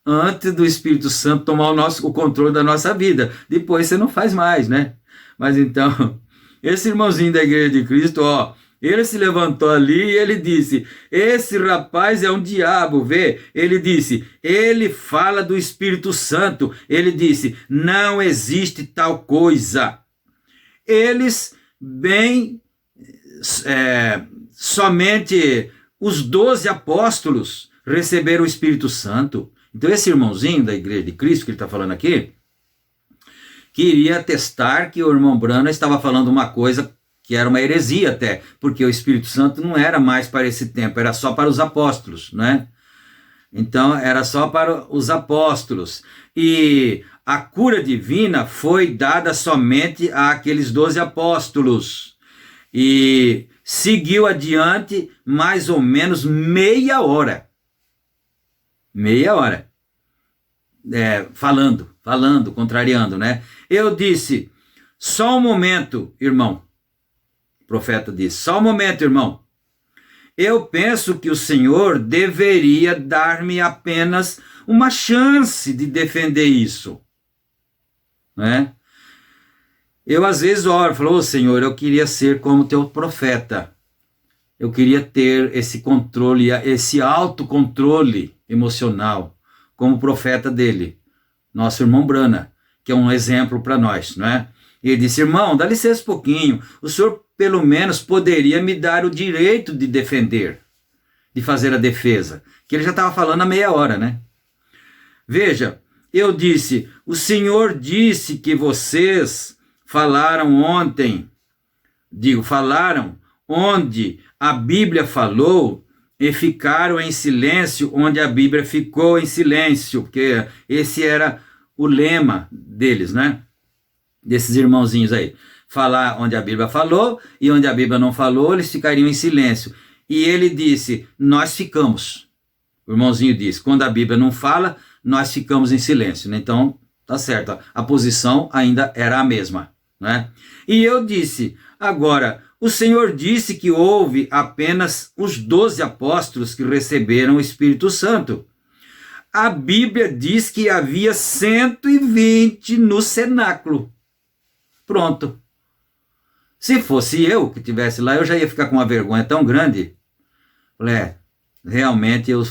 antes do Espírito Santo tomar o controle da nossa vida. Depois você não faz mais, né? Mas então, esse irmãozinho da Igreja de Cristo, ó, ele se levantou ali e ele disse: esse rapaz é um diabo, vê? Ele disse: ele fala do Espírito Santo. Ele disse: não existe tal coisa. Eles, somente os 12 apóstolos receberam o Espírito Santo. Então esse irmãozinho da Igreja de Cristo que ele está falando aqui, queria atestar que o irmão Branham estava falando uma coisa que era uma heresia até, porque o Espírito Santo não era mais para esse tempo, era só para os apóstolos, né? Então era só para os apóstolos. E a cura divina foi dada somente àqueles 12 apóstolos. E seguiu adiante mais ou menos meia hora. Meia hora. Falando, contrariando, né? Eu disse: só um momento, irmão. O profeta disse: só um momento, irmão. Eu penso que o Senhor deveria dar-me apenas uma chance de defender isso, né? Eu às vezes oro, falo: ô Senhor, eu queria ser como teu profeta. Eu queria ter esse controle, esse autocontrole emocional, como profeta dele, nosso irmão Branham, que é um exemplo para nós, não é? E ele disse: irmão, dá licença um pouquinho, o senhor pelo menos poderia me dar o direito de defender, de fazer a defesa, que ele já estava falando há meia hora, né? Veja, eu disse: o Senhor disse que vocês falaram onde a Bíblia falou e ficaram em silêncio onde a Bíblia ficou em silêncio, porque esse era o lema deles, né? Desses irmãozinhos aí. Falar onde a Bíblia falou e onde a Bíblia não falou, eles ficariam em silêncio. E ele disse: nós ficamos. O irmãozinho disse: quando a Bíblia não fala, nós ficamos em silêncio, né? Então, tá certo, a posição ainda era a mesma, né? E eu disse: agora, o Senhor disse que houve apenas os 12 apóstolos que receberam o Espírito Santo. A Bíblia diz que havia 120 no cenáculo. Pronto. Se fosse eu que estivesse lá, eu já ia ficar com uma vergonha tão grande. Falei: realmente eu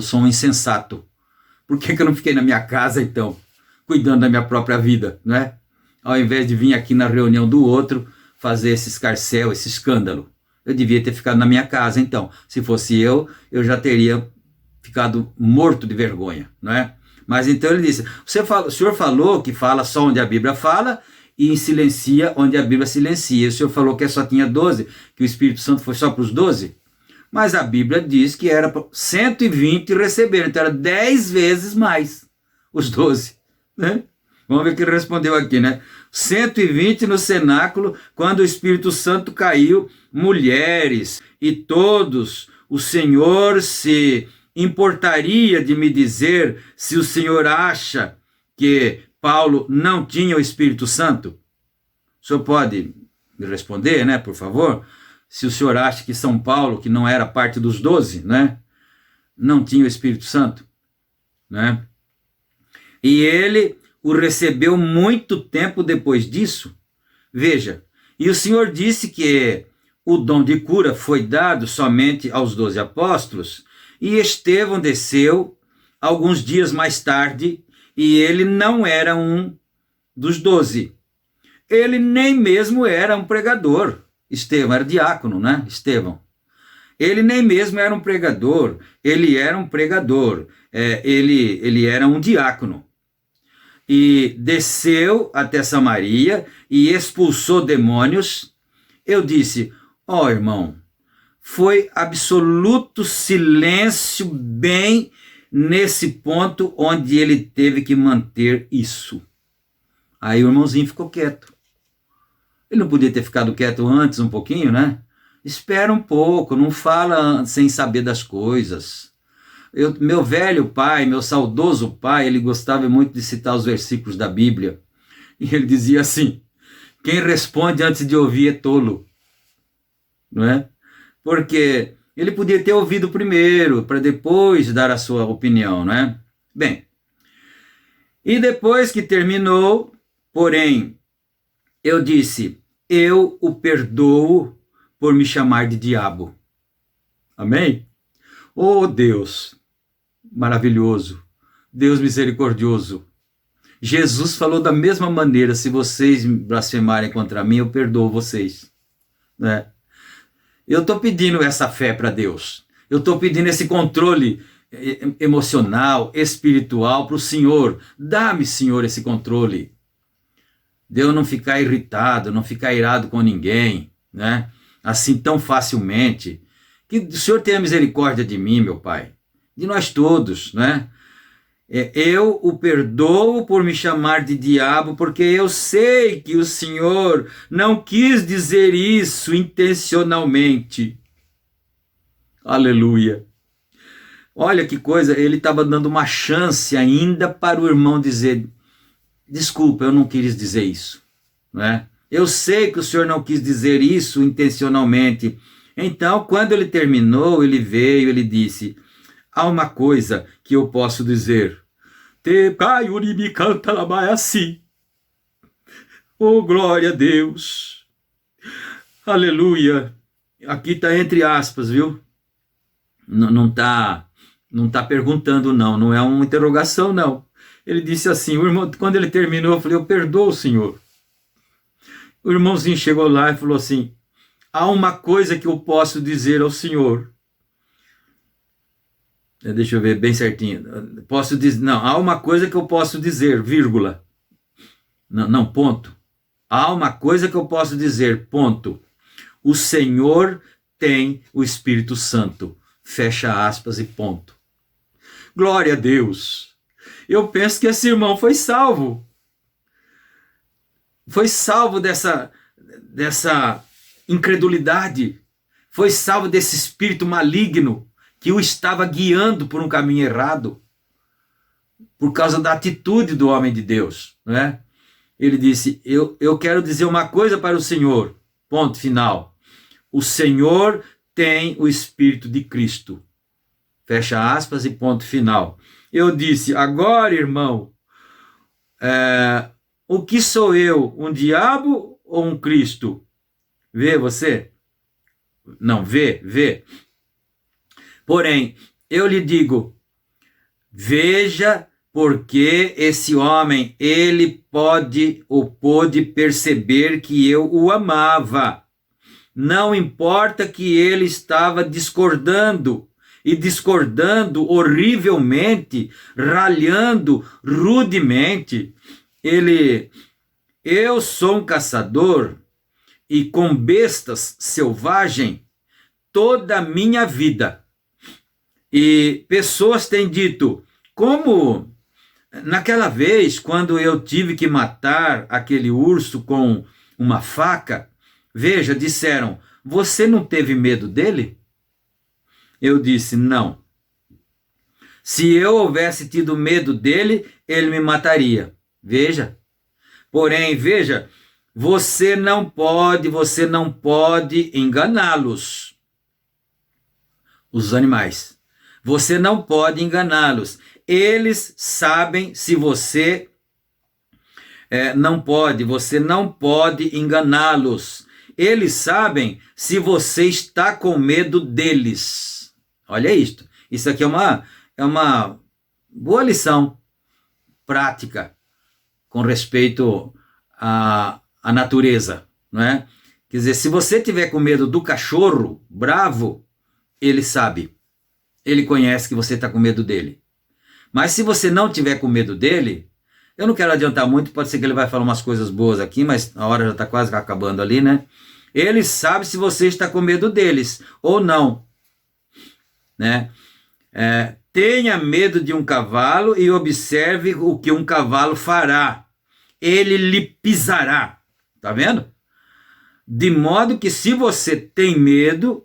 sou um insensato. Por que eu não fiquei na minha casa, então, cuidando da minha própria vida, né? Ao invés de vir aqui na reunião do outro, fazer esse escarcéu, esse escândalo. Eu devia ter ficado na minha casa, então. Se fosse eu já teria ficado morto de vergonha, não é? Mas então ele disse: o senhor falou que fala só onde a Bíblia fala e silencia onde a Bíblia silencia. O senhor falou que só tinha 12, que o Espírito Santo foi só para os 12. Mas a Bíblia diz que era 120 receberam, então era 10 vezes mais os 12, né? Vamos ver o que ele respondeu aqui, né? 120 no cenáculo, quando o Espírito Santo caiu, mulheres e todos. O Senhor se importaria de me dizer se o Senhor acha que Paulo não tinha o Espírito Santo? O senhor pode me responder, né, por favor? Se o senhor acha que São Paulo, que não era parte dos 12, né, não tinha o Espírito Santo, né? E ele o recebeu muito tempo depois disso. Veja, e o Senhor disse que o dom de cura foi dado somente aos 12 apóstolos, e Estevão desceu alguns dias mais tarde, e ele não era um dos 12. Ele nem mesmo era um pregador. Estevão era diácono, né? Estevão. Ele nem mesmo era um pregador, ele era um pregador, ele era um diácono. e desceu até Samaria e expulsou demônios, eu disse, irmão, foi absoluto silêncio bem nesse ponto onde ele teve que manter isso. Aí o irmãozinho ficou quieto. Ele não podia ter ficado quieto antes um pouquinho, né? Espera um pouco, não fala sem saber das coisas. Meu velho pai, meu saudoso pai, ele gostava muito de citar os versículos da Bíblia. E ele dizia assim, quem responde antes de ouvir é tolo. Não é? Porque ele podia ter ouvido primeiro, para depois dar a sua opinião, não é? Bem, e depois que terminou, porém, eu disse, eu o perdoo por me chamar de diabo. Amém? Oh Deus, maravilhoso, Deus misericordioso. Jesus falou da mesma maneira, se vocês blasfemarem contra mim, eu perdoo vocês. Né? Eu estou pedindo essa fé para Deus. Eu estou pedindo esse controle emocional, espiritual para o Senhor. Dá-me, Senhor, esse controle. De eu não ficar irritado, não ficar irado com ninguém, né? Assim tão facilmente. Que o Senhor tenha misericórdia de mim, meu Pai. De nós todos, né? Eu o perdoo por me chamar de diabo, porque eu sei que o Senhor não quis dizer isso intencionalmente. Aleluia. Olha que coisa, ele estava dando uma chance ainda para o irmão dizer, desculpa, eu não quis dizer isso. Né? Eu sei que o Senhor não quis dizer isso intencionalmente. Então, quando ele terminou, ele veio, ele disse, há uma coisa que eu posso dizer. Te pai uribi canta labaiasi. Oh, glória a Deus. Aleluia. Aqui está entre aspas, viu? Não tá perguntando, não é uma interrogação, não. Ele disse assim, o irmão, quando ele terminou, eu falei, eu perdoo o Senhor. O irmãozinho chegou lá e falou assim, há uma coisa que eu posso dizer ao Senhor. Deixa eu ver bem certinho. Posso dizer, não, há uma coisa que eu posso dizer, vírgula. Não, ponto. Há uma coisa que eu posso dizer, ponto. O Senhor tem o Espírito Santo. Fecha aspas e ponto. Glória a Deus. Eu penso que esse irmão foi salvo. Foi salvo dessa incredulidade. Foi salvo desse espírito maligno que o estava guiando por um caminho errado, por causa da atitude do homem de Deus. Né? Ele disse, eu quero dizer uma coisa para o Senhor, ponto final. O Senhor tem o Espírito de Cristo. Fecha aspas e ponto final. Eu disse, agora, irmão, o que sou eu, um diabo ou um Cristo? Vê você? Não, vê. Porém, eu lhe digo, veja porque esse homem, ele pôde perceber que eu o amava. Não importa que ele estava discordando horrivelmente, ralhando rudemente. Eu sou um caçador e com bestas selvagem toda a minha vida. E pessoas têm dito, como naquela vez, quando eu tive que matar aquele urso com uma faca, veja, disseram, você não teve medo dele? Eu disse, não. Se eu houvesse tido medo dele, ele me mataria. Veja. Porém, veja, você não pode enganá-los. Os animais. Você não pode enganá-los. Eles sabem se você você não pode enganá-los. Eles sabem se você está com medo deles. Olha isto. Isso aqui é uma boa lição prática com respeito à natureza, não é? Quer dizer, se você tiver com medo do cachorro bravo, ele sabe. Ele conhece que você está com medo dele. Mas se você não tiver com medo dele, Eu não quero adiantar muito, pode ser que ele vai falar umas coisas boas aqui, mas a hora já está quase acabando ali, né? Ele sabe se você está com medo deles ou não, né? Tenha medo de um cavalo e observe o que um cavalo fará. Ele lhe pisará. Tá vendo? De modo que se você tem medo,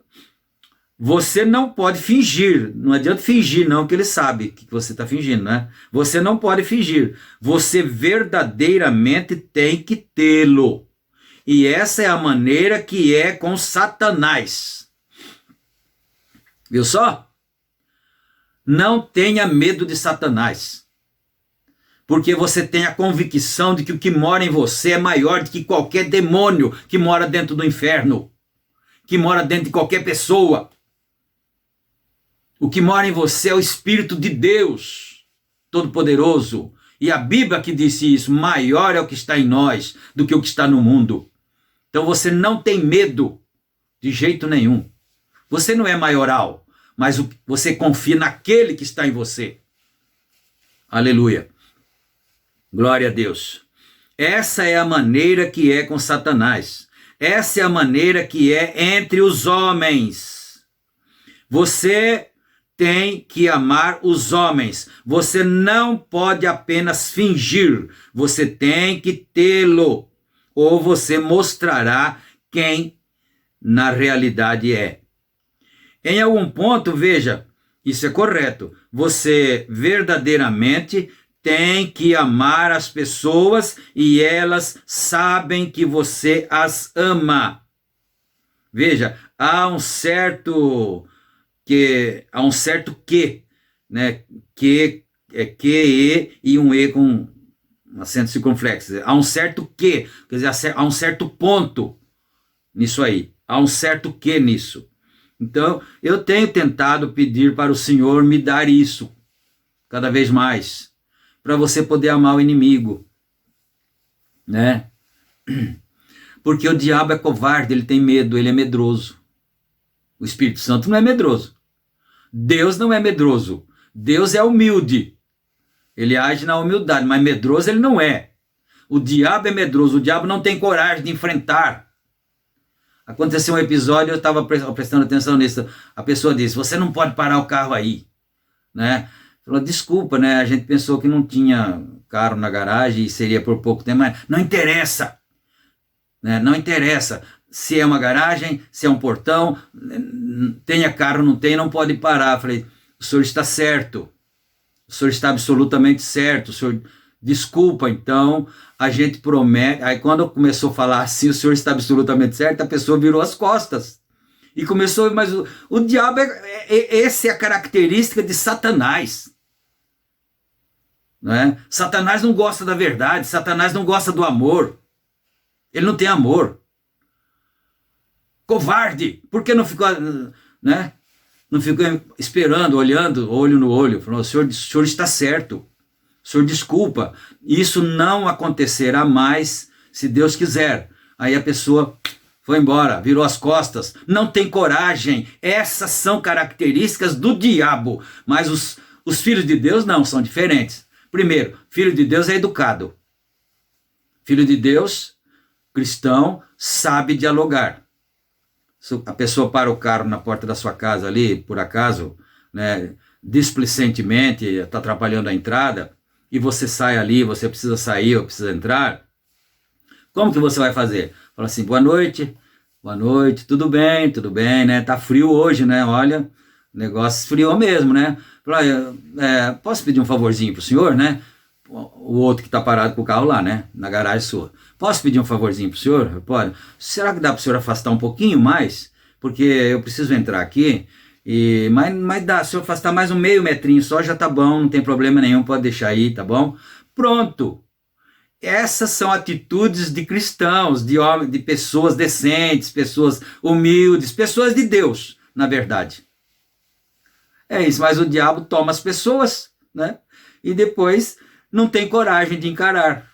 você não pode fingir. Não adianta fingir não, que ele sabe que você está fingindo, né? Você não pode fingir. Você verdadeiramente tem que tê-lo. E essa é a maneira que é com Satanás. Viu só? Não tenha medo de Satanás. Porque você tem a convicção de que o que mora em você é maior do que qualquer demônio que mora dentro do inferno, que mora dentro de qualquer pessoa. O que mora em você é o Espírito de Deus, Todo-Poderoso. E a Bíblia que disse isso, maior é o que está em nós do que o que está no mundo. Então você não tem medo de jeito nenhum. Você não é maioral, mas você confia naquele que está em você. Aleluia. Glória a Deus. Essa é a maneira que é com Satanás. Essa é a maneira que é entre os homens. Você tem que amar os homens. Você não pode apenas fingir. Você tem que tê-lo. Ou você mostrará quem na realidade é. Em algum ponto, veja, isso é correto. Você verdadeiramente tem que amar as pessoas e elas sabem que você as ama. Veja, há um certo que, né? Que é que e um e com acento circunflexo. Há um certo que, quer dizer, há um certo ponto nisso aí. Há um certo que nisso. Então, eu tenho tentado pedir para o Senhor me dar isso cada vez mais, para você poder amar o inimigo, né? Porque o diabo é covarde, ele tem medo, ele é medroso. O Espírito Santo não é medroso. Deus não é medroso. Deus é humilde. Ele age na humildade, mas medroso ele não é. O diabo é medroso, o diabo não tem coragem de enfrentar. Aconteceu um episódio, eu estava prestando atenção nisso. A pessoa disse, você não pode parar o carro aí, né? Falou, desculpa, né? A gente pensou que não tinha carro na garagem e seria por pouco tempo, mas não interessa, né? Não interessa se é uma garagem, se é um portão, tenha carro, não tem, não pode parar. Falei, o senhor está certo, o senhor está absolutamente certo, o senhor... Desculpa, então, a gente promete... Aí quando começou a falar assim, o senhor está absolutamente certo, a pessoa virou as costas. E começou, mas o diabo, essa é a característica de Satanás. Né? Satanás não gosta da verdade, Satanás não gosta do amor. Ele não tem amor. Covarde, por que não ficou, né? Não ficou esperando, olhando, olho no olho? Falou, o senhor está certo. O senhor desculpa, isso não acontecerá mais se Deus quiser. Aí a pessoa foi embora, virou as costas, não tem coragem. Essas são características do diabo. Mas os filhos de Deus não, são diferentes. Primeiro, filho de Deus é educado. Filho de Deus, cristão, sabe dialogar. Se a pessoa para o carro na porta da sua casa ali, por acaso, né, displicentemente, está atrapalhando a entrada, e você sai ali, você precisa sair ou precisa entrar, como que você vai fazer? Fala assim, boa noite, tudo bem, né? Tá frio hoje, né? Olha, o negócio esfriou mesmo, né? Fala, posso pedir um favorzinho pro senhor, né? O outro que tá parado com o carro lá, né? Na garagem sua. Posso pedir um favorzinho pro senhor? Pode. Será que dá pro senhor afastar um pouquinho mais? Porque eu preciso entrar aqui... Mas dá, se eu afastar mais um meio metrinho só, já tá bom, não tem problema nenhum, pode deixar aí, tá bom? Pronto! Essas são atitudes de cristãos, de homens, de pessoas decentes, pessoas humildes, pessoas de Deus, na verdade. É isso, mas o diabo toma as pessoas, né? E depois não tem coragem de encarar.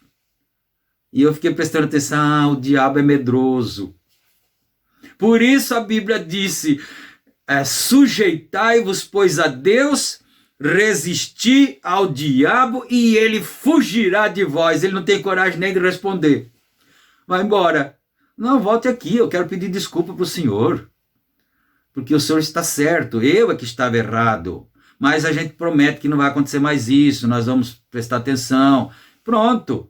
E eu fiquei prestando atenção, o diabo é medroso. Por isso a Bíblia disse... sujeitai-vos, pois, a Deus, Resisti ao diabo e ele fugirá de vós. Ele não tem coragem nem de responder. Vai embora. Não, volte aqui, eu quero pedir desculpa para o senhor. Porque o senhor está certo, eu é que estava errado. Mas a gente promete que não vai acontecer mais isso, nós vamos prestar atenção. Pronto.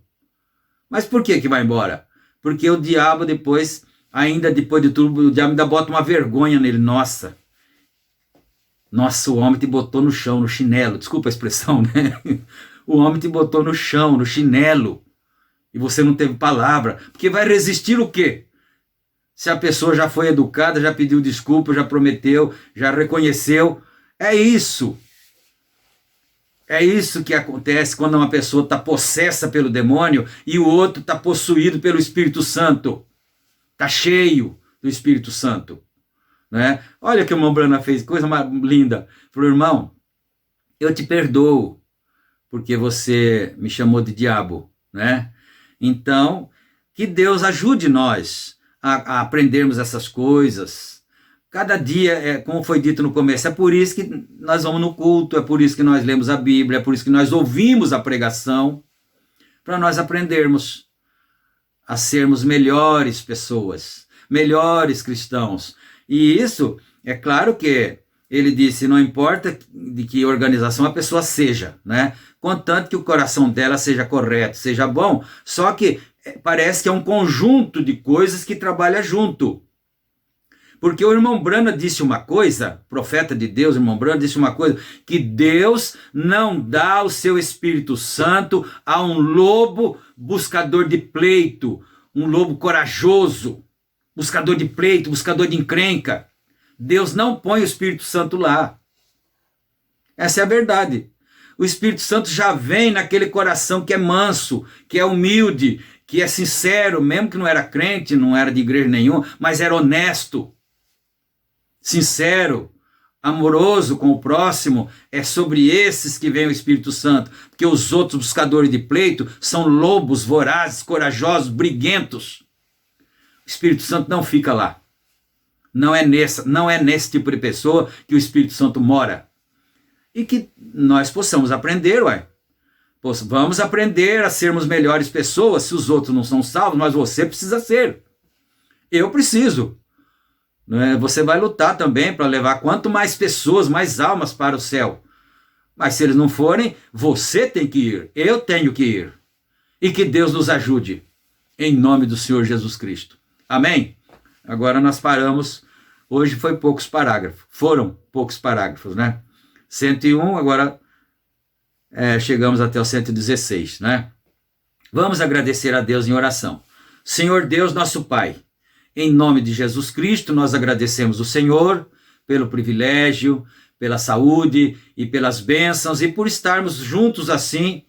Mas por que vai embora? Porque o diabo depois, ainda depois de tudo, o diabo ainda bota uma vergonha nele. Nossa, o homem te botou no chão, no chinelo. Desculpa a expressão, né? O homem te botou no chão, no chinelo. E você não teve palavra. Porque vai resistir o quê? Se a pessoa já foi educada, já pediu desculpa, já prometeu, já reconheceu. É isso. É isso que acontece quando uma pessoa está possessa pelo demônio e o outro está possuído pelo Espírito Santo. Está cheio do Espírito Santo. Né? Olha que o irmão Brana fez, coisa mais linda. Falou, irmão, eu te perdoo, porque você me chamou de diabo. Né? Então, que Deus ajude nós a aprendermos essas coisas. Cada dia, como foi dito no começo, é por isso que nós vamos no culto, é por isso que nós lemos a Bíblia, é por isso que nós ouvimos a pregação, para nós aprendermos a sermos melhores pessoas, melhores cristãos. E isso, é claro que ele disse, não importa de que organização a pessoa seja, né? Contanto que o coração dela seja correto, seja bom, só que parece que é um conjunto de coisas que trabalha junto. Porque o irmão Brana disse uma coisa, profeta de Deus, irmão Brana disse uma coisa, que Deus não dá o seu Espírito Santo a um lobo buscador de pleito, um lobo corajoso, buscador de pleito, buscador de encrenca. Deus não põe o Espírito Santo lá. Essa é a verdade. O Espírito Santo já vem naquele coração que é manso, que é humilde, que é sincero, mesmo que não era crente, não era de igreja nenhuma, mas era honesto, sincero, amoroso com o próximo. É sobre esses que vem o Espírito Santo, porque os outros buscadores de pleito são lobos vorazes, corajosos, briguentos. O Espírito Santo não fica lá. Não é nesse tipo de pessoa que o Espírito Santo mora. E que nós possamos aprender, vamos aprender a sermos melhores pessoas. Se os outros não são salvos, mas você precisa ser. Eu preciso. Você vai lutar também para levar quanto mais pessoas, mais almas para o céu. Mas se eles não forem, você tem que ir. Eu tenho que ir. E que Deus nos ajude. Em nome do Senhor Jesus Cristo. Amém? Agora nós paramos. Hoje foi poucos parágrafos. Foram poucos parágrafos, né? 101, agora chegamos até o 116, né? Vamos agradecer a Deus em oração. Senhor Deus, nosso Pai, em nome de Jesus Cristo, nós agradecemos o Senhor pelo privilégio, pela saúde e pelas bênçãos, e por estarmos juntos assim.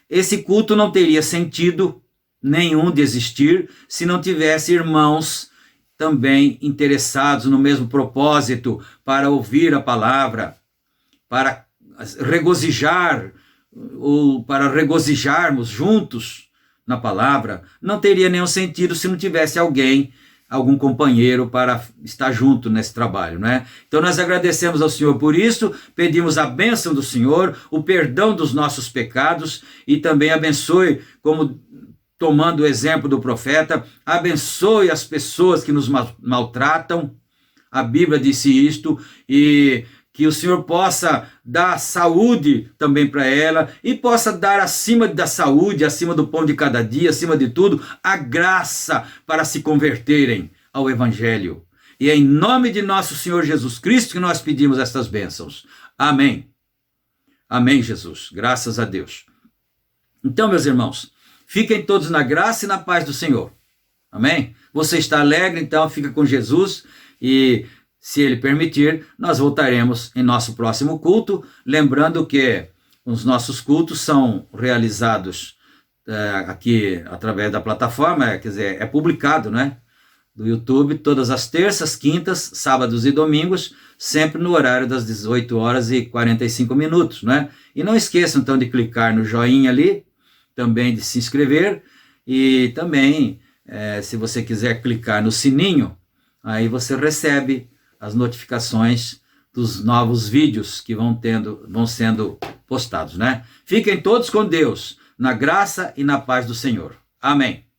Esse culto não teria sentido nenhum de existir se não tivesse irmãos também interessados no mesmo propósito, para ouvir a palavra, para regozijar, ou para regozijarmos juntos na palavra. Não teria nenhum sentido se não tivesse algum companheiro para estar junto nesse trabalho, né? Então nós agradecemos ao Senhor por isso, pedimos a bênção do Senhor, o perdão dos nossos pecados, e também abençoe, como tomando o exemplo do profeta, abençoe as pessoas que nos maltratam. A Bíblia disse isto, e que o Senhor possa dar saúde também para ela, e possa dar acima da saúde, acima do pão de cada dia, acima de tudo, a graça para se converterem ao Evangelho. E é em nome de nosso Senhor Jesus Cristo que nós pedimos estas bênçãos. Amém. Amém, Jesus. Graças a Deus. Então, meus irmãos, fiquem todos na graça e na paz do Senhor. Amém? Você está alegre, então fica com Jesus, e se Ele permitir, nós voltaremos em nosso próximo culto, lembrando que os nossos cultos são realizados aqui através da plataforma, quer dizer, é publicado, né, do YouTube, todas as terças, quintas, sábados e domingos, sempre no horário das 18 horas e 45 minutos, né? E não esqueçam, então, de clicar no joinha ali, também de se inscrever, e também, se você quiser clicar no sininho, aí você recebe as notificações dos novos vídeos que vão sendo postados, né? Fiquem todos com Deus, na graça e na paz do Senhor. Amém.